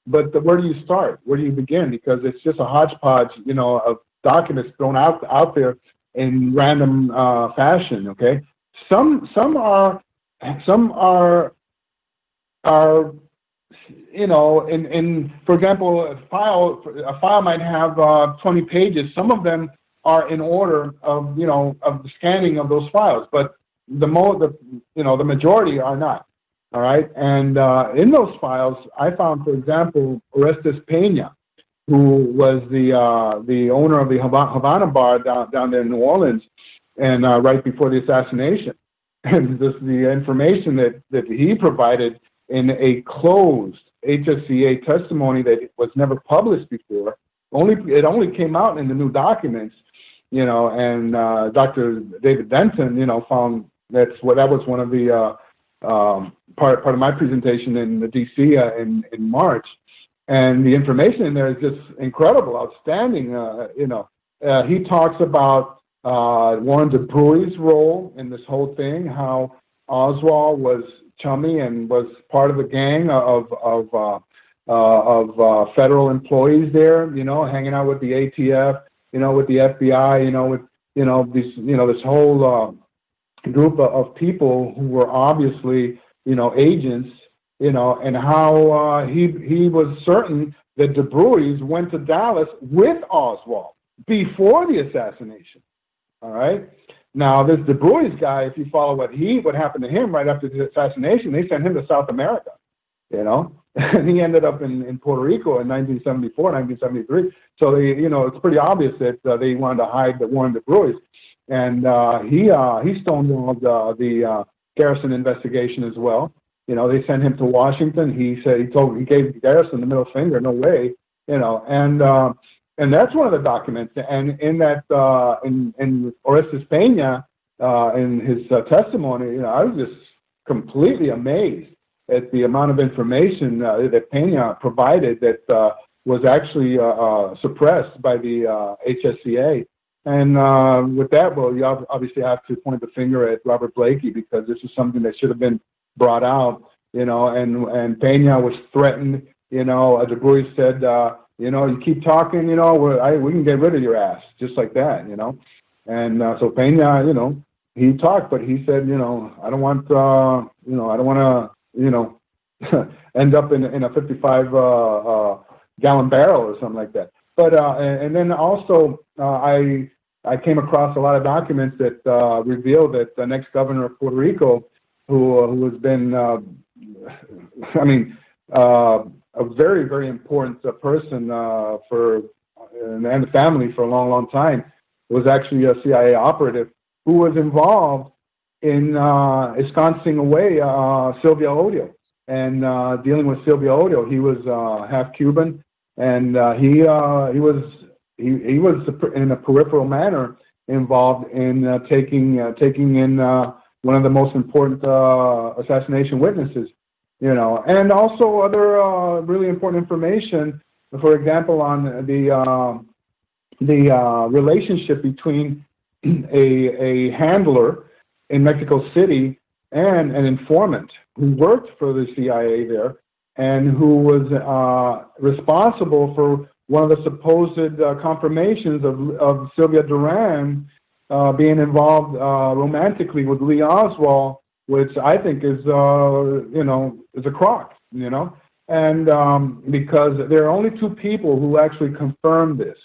But where do you start? Where do you begin? Because it's just a hodgepodge, of documents thrown out there in random fashion, okay? Some are for example, a file might have 20 pages. Some of them are in order of the scanning of those files, but the majority are not. All right, and in those files, I found, for example, Orestes Pena, who was the owner of the Havana bar down there in New Orleans, and right before the assassination, and the information that he provided in a closed HSCA testimony that was never published before. It only came out in the new documents, and Dr. David Denton, found that was one of the part of my presentation in the DC in March, and the information in there is just incredible, outstanding. He talks about Warren DeBruey's role in this whole thing, how Oswald was chummy and was part of the gang of federal employees there, hanging out with the ATF, with the FBI, with this whole group of people who were obviously, agents, and how he was certain that DeBruey's went to Dallas with Oswald before the assassination. All right. Now, this DeBruey's guy, if you follow what happened to him right after the assassination, they sent him to South America, and he ended up in Puerto Rico in 1974, 1973. So it's pretty obvious that they wanted to hide the Warren DeBruey's, and he stonewalled the Garrison investigation as well. They sent him to Washington. He gave Garrison the middle finger, no way, and that's one of the documents. And in that, in Orestes Pena, in his testimony, I was just completely amazed at the amount of information that Pena provided that was actually suppressed by the HSCA. And with that, well, you obviously have to point the finger at Robert Blakey, because this is something that should have been brought out. and Pena was threatened, DeBruy said, you keep talking, we can get rid of your ass, just like that, and so Pena, he talked, but he said, I don't want, I don't want to, end up in a 55 gallon barrel or something like that. But and then also I came across a lot of documents that reveal that the next governor of Puerto Rico, who has been, a very, very important person and the family for a long, long time, was actually a CIA operative who was involved in ensconcing away Silvia Odio and dealing with Silvia Odio. He was half Cuban, and he was in a peripheral manner involved in taking in one of the most important assassination witnesses, and also other really important information. For example, on the relationship between a handler in Mexico City and an informant who worked for the CIA there and who was responsible for one of the supposed confirmations of Sylvia Duran being involved romantically with Lee Oswald, which I think is a crock, and because there are only two people who actually confirmed this,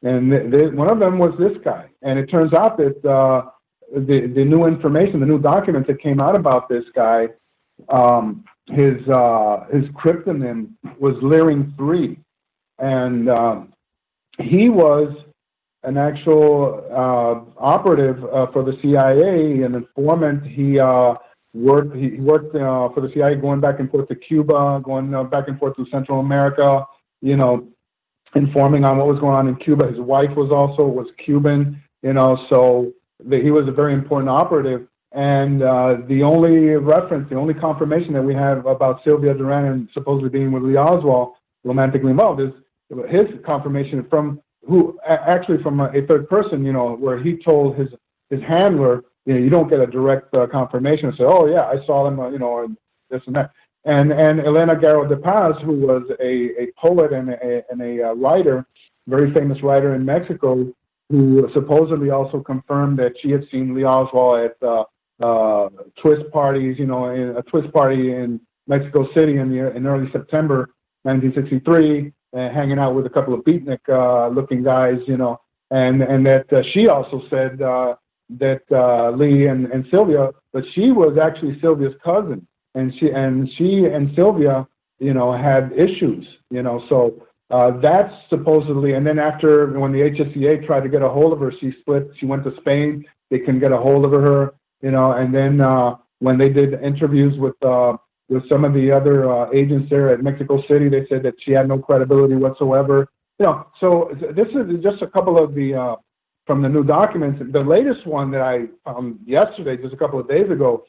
and one of them was this guy, and it turns out that the new information, the new documents that came out about this guy, his cryptonym was Leering 3, and he was an actual operative for the CIA, an informant. He worked for the CIA, going back and forth to Cuba, going back and forth to Central America, informing on what was going on in Cuba. His wife was Cuban, so he was a very important operative. And the only confirmation that we have about Sylvia Duran and supposedly being with Lee Oswald romantically involved is his confirmation from a third person, where he told his handler, you don't get a direct confirmation and say, oh yeah, I saw them, and this and that. And Elena Guerrero de Paz, who was a poet and a writer, very famous writer in Mexico, who supposedly also confirmed that she had seen Lee Oswald at twist parties, in a twist party in Mexico City in early September 1963, hanging out with a couple of beatnik-looking guys, and that she also said that Lee and Sylvia, but she was actually Sylvia's cousin, and she and Sylvia, had issues, so that's supposedly. And then after, when the HSCA tried to get a hold of her, she split. She went to Spain. They couldn't get a hold of her, and then when they did interviews with some of the other agents there at Mexico City, they said that she had no credibility whatsoever. So this is just a couple of the from the new documents. The latest one that I found yesterday, just a couple of days ago,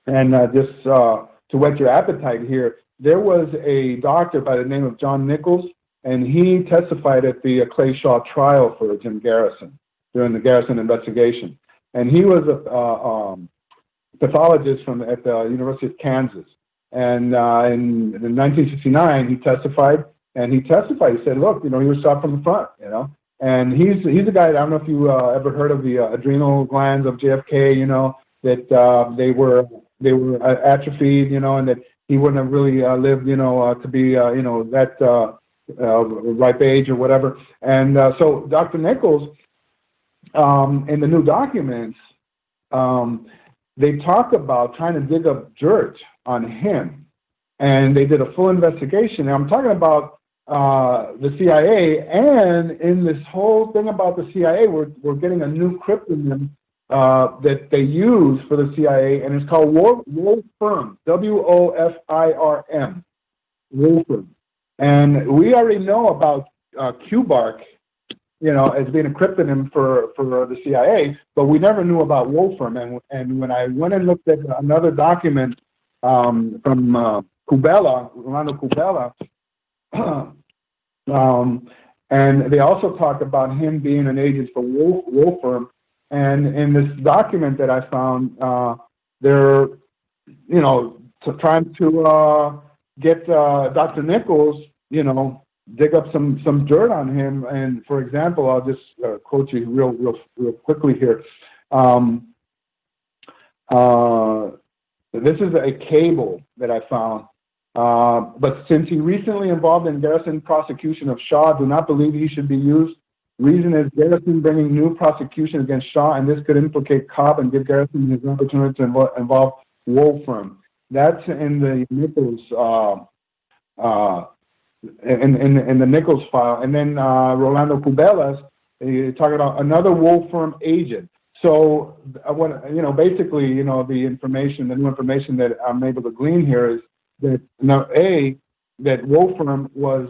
and just to whet your appetite here, there was a doctor by the name of John Nichols, and he testified at the Clay Shaw trial for Jim Garrison during the Garrison investigation. And he was a pathologist at the University of Kansas. And in 1969, he testified, he said, look, he was shot from the front, And he's a guy, I don't know if you ever heard of the adrenal glands of JFK, that they were atrophied, and that he wouldn't have really lived, to be, that ripe age or whatever. And so Dr. Nichols, in the new documents, they talk about trying to dig up dirt on him, and they did a full investigation. And I'm talking about the CIA, and in this whole thing about the CIA, we're getting a new cryptonym that they use for the CIA, and it's called Wolfram, WOFIRM, Wolfram. And we already know about Q-Bark, as being a cryptonym for the CIA, but we never knew about Wolfram. And when I went and looked at another document from Kubela, Rolando Kubela, and they also talk about him being an agent for Wolfram. And in this document that I found, there, trying to get Dr. Nichols, dig up some dirt on him. And for example, I'll just quote you real quickly here. This is a cable that I found. But since he recently involved in Garrison prosecution of Shaw, do not believe he should be used. Reason is Garrison bringing new prosecution against Shaw, and this could implicate Cobb and give Garrison his opportunity to involve Wolfram. That's in the Nichols in the Nichols file. And then Rolando Cubelas, talking about another Wolfram agent. So basically, the new information that I'm able to glean here is that that Wolfram was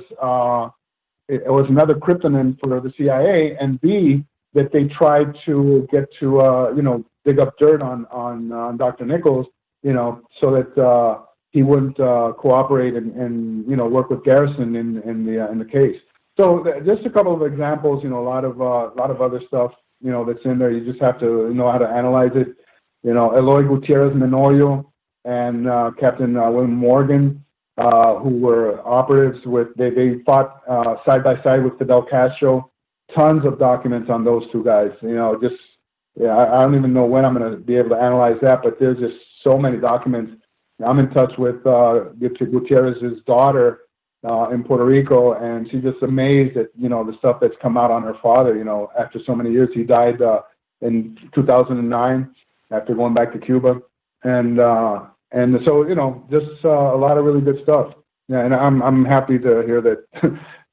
another cryptonym for the CIA, and B, that they tried to get to dig up dirt on Dr. Nichols, so that he wouldn't cooperate and work with Garrison in the case. So just a couple of examples, a lot of other stuff, that's in there. You just have to know how to analyze it. Eloy Gutierrez Menoyo and Captain William Morgan, who were operatives they fought side by side with Fidel Castro. Tons of documents on those two guys. I don't even know when I'm going to be able to analyze that, but there's just so many documents. I'm in touch with Gutierrez's daughter in Puerto Rico, and she's just amazed at the stuff that's come out on her father. After so many years, he died in 2009 after going back to Cuba, and so just a lot of really good stuff. Yeah, and I'm happy to hear that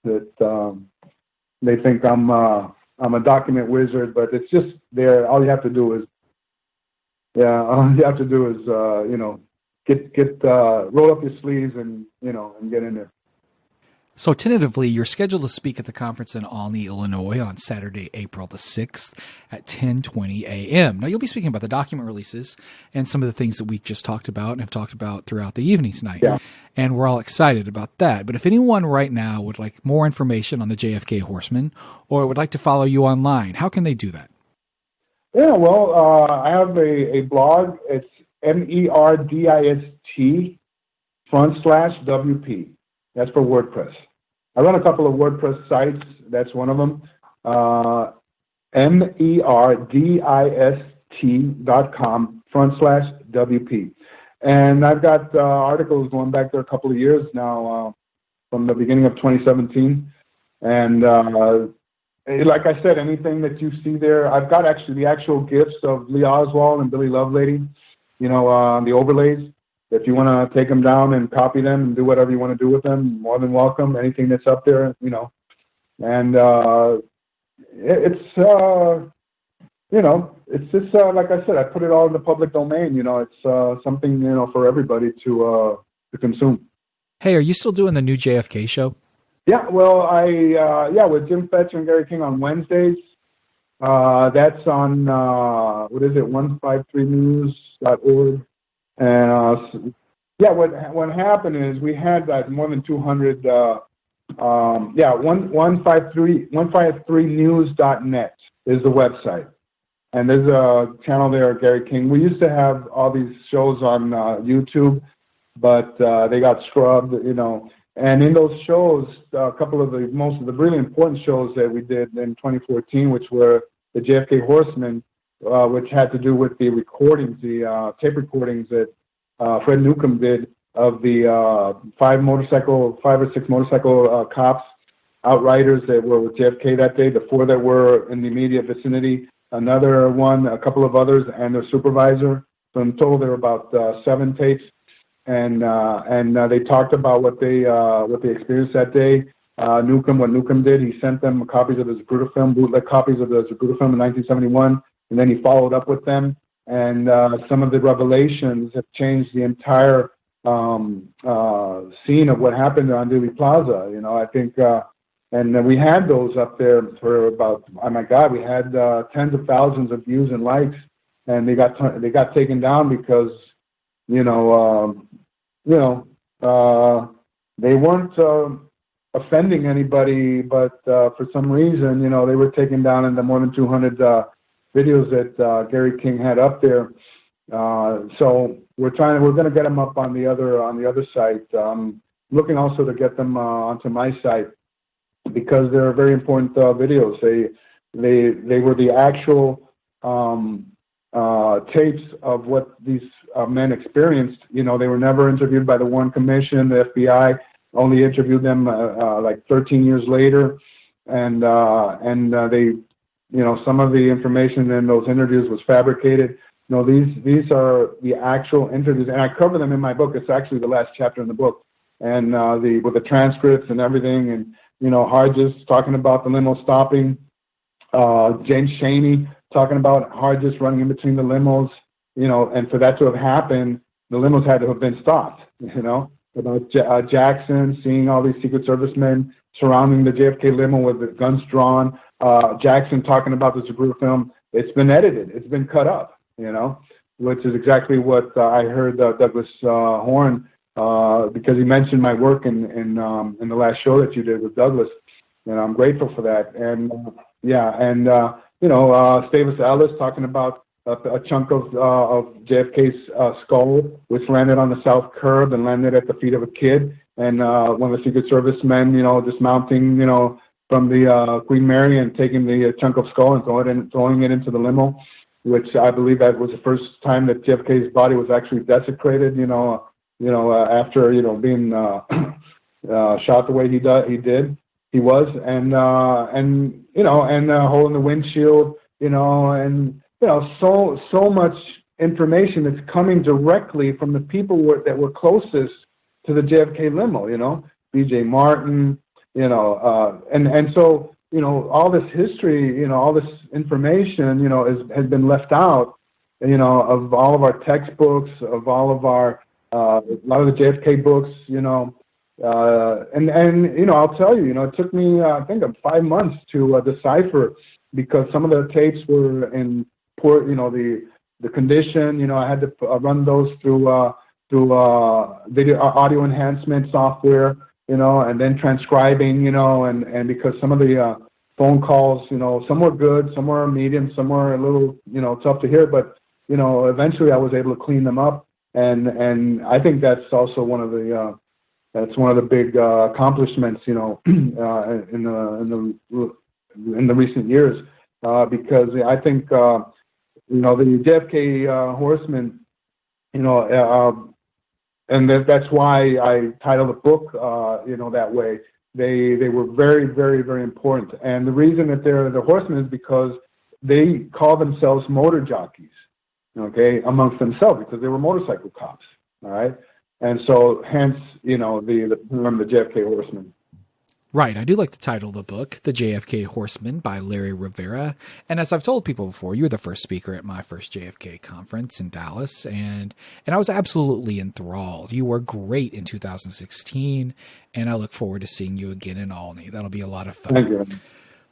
that they think I'm a document wizard, but it's just there. All you have to do is get roll up your sleeves and get in there. So tentatively, you're scheduled to speak at the conference in Olney, Illinois on Saturday, April the 6th at 10:20 a.m. Now, you'll be speaking about the document releases and some of the things that we just talked about and have talked about throughout the evening tonight. Yeah. And we're all excited about that. But if anyone right now would like more information on the JFK Horsemen or would like to follow you online, how can they do that? Yeah, well, I have a blog. It's MERDIST/WP. That's for WordPress. I run a couple of WordPress sites. That's one of them. MERDIST.com/WP. And I've got articles going back there a couple of years now, from the beginning of 2017. And like I said, anything that you see there, I've got actually the actual GIFs of Lee Oswald and Billy Lovelady, the overlays. If you want to take them down and copy them and do whatever you want to do with them, more than welcome. Anything that's up there, And it's just like I said, I put it all in the public domain. It's something for everybody to consume. Hey, are you still doing the new JFK show? Yeah, well, with Jim Fetcher and Gary King on Wednesdays. That's on 153news.org. And what happened is we had more than 200. 153news.net is the website, and there's a channel there, Gary King. We used to have all these shows on YouTube, but they got scrubbed, And in those shows, most of the really important shows that we did in 2014, which were the JFK Horsemen, which had to do with the recordings, the tape recordings that Fred Newcomb did of the 5 or 6 motorcycle cops, outriders that were with JFK that day, the 4 that were in the immediate vicinity, another one, a couple of others, and their supervisor. So in total, there were about 7 tapes, and they talked about what they experienced that day. What Newcomb did, he sent them copies of the Zapruder film, bootleg copies of the Zapruder film in 1971. And then he followed up with them, and some of the revelations have changed the entire scene of what happened on Dewey Plaza. I think, and we had those up there for about, oh my God, we had tens of thousands of views and likes, and they got taken down because, they weren't offending anybody, but for some reason, they were taken down in the more than 200 videos that Gary King had up there. So we're going to get them up on the other site. Looking also to get them onto my site because they're very important videos. They were the actual tapes of what these men experienced. You know, they were never interviewed by the Warren Commission. The FBI only interviewed them like 13 years later, and they, you know, some of the information in those interviews was fabricated. No, these are the actual interviews, and I cover them in my book. It's actually the last chapter in the book, and with the transcripts and everything, and you know, Hodges talking about the limo stopping, James Chaney talking about Hodges running in between the limos, you know, and for that to have happened, the limos had to have been stopped. You know, about Jackson seeing all these Secret Service men surrounding the JFK limo with the guns drawn. Jackson talking about the Zapruder film. It's been edited. It's been cut up. You know, which is exactly what I heard Douglas Horn, because he mentioned my work in the last show that you did with Douglas, and I'm grateful for that. And you know, Stavis Ellis talking about a chunk of JFK's skull, which landed on the south curb and landed at the feet of a kid, and one of the Secret Service men, you know, dismounting, you know, from the Queen Mary and taking the chunk of skull and throwing it into the limo, which I believe that was the first time that JFK's body was actually desecrated, after, being shot the way he was, and hole in the windshield, so much information that's coming directly from the people that were closest to the JFK limo, B.J. Martin, and so, all this history, all this information, has been left out, of all of our textbooks, of all of our, a lot of the JFK books, and I'll tell you, it took me, I think 5 months to decipher, because some of the tapes were in poor, the condition, I had to run those through video audio enhancement software, and then transcribing, and because some of the phone calls, some were good, some were medium, some were a little, tough to hear, but, eventually I was able to clean them up. And I think that's also one of the big accomplishments, in the recent years, because I think, the JFK horsemen, and that's why I titled the book, that way. They were very, very, very important. And the reason that they're the horsemen is because they call themselves motor jockeys, okay, amongst themselves, because they were motorcycle cops, all right? And so hence, the term the JFK horsemen. Right. I do like the title of the book, The JFK Horseman by Larry Rivera. And as I've told people before, you were the first speaker at my first JFK conference in Dallas. And I was absolutely enthralled. You were great in 2016. And I look forward to seeing you again in Albany. That'll be a lot of fun. Thank you.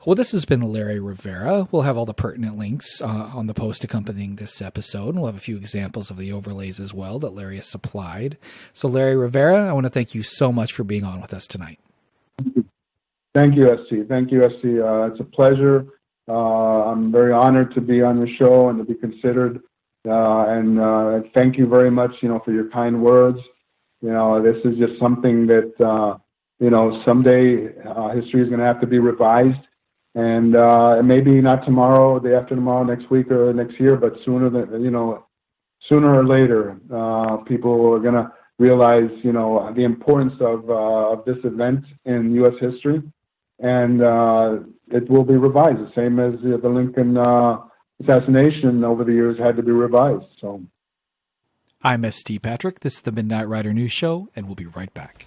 Well, this has been Larry Rivera. We'll have all the pertinent links on the post accompanying this episode. And we'll have a few examples of the overlays as well that Larry has supplied. So Larry Rivera, I want to thank you so much for being on with us tonight. Thank you, ST. Thank you, ST. It's a pleasure. I'm very honored to be on your show and to be considered. And thank you very much, for your kind words. This is just something that, someday history is going to have to be revised. And maybe not tomorrow, the day after tomorrow, next week, or next year, but sooner or later, people are going to realize, the importance of this event in U.S. history. And it will be revised, the same as the Lincoln assassination over the years had to be revised. So, I'm S.T. Patrick. This is the Midnight Rider News Show, and we'll be right back.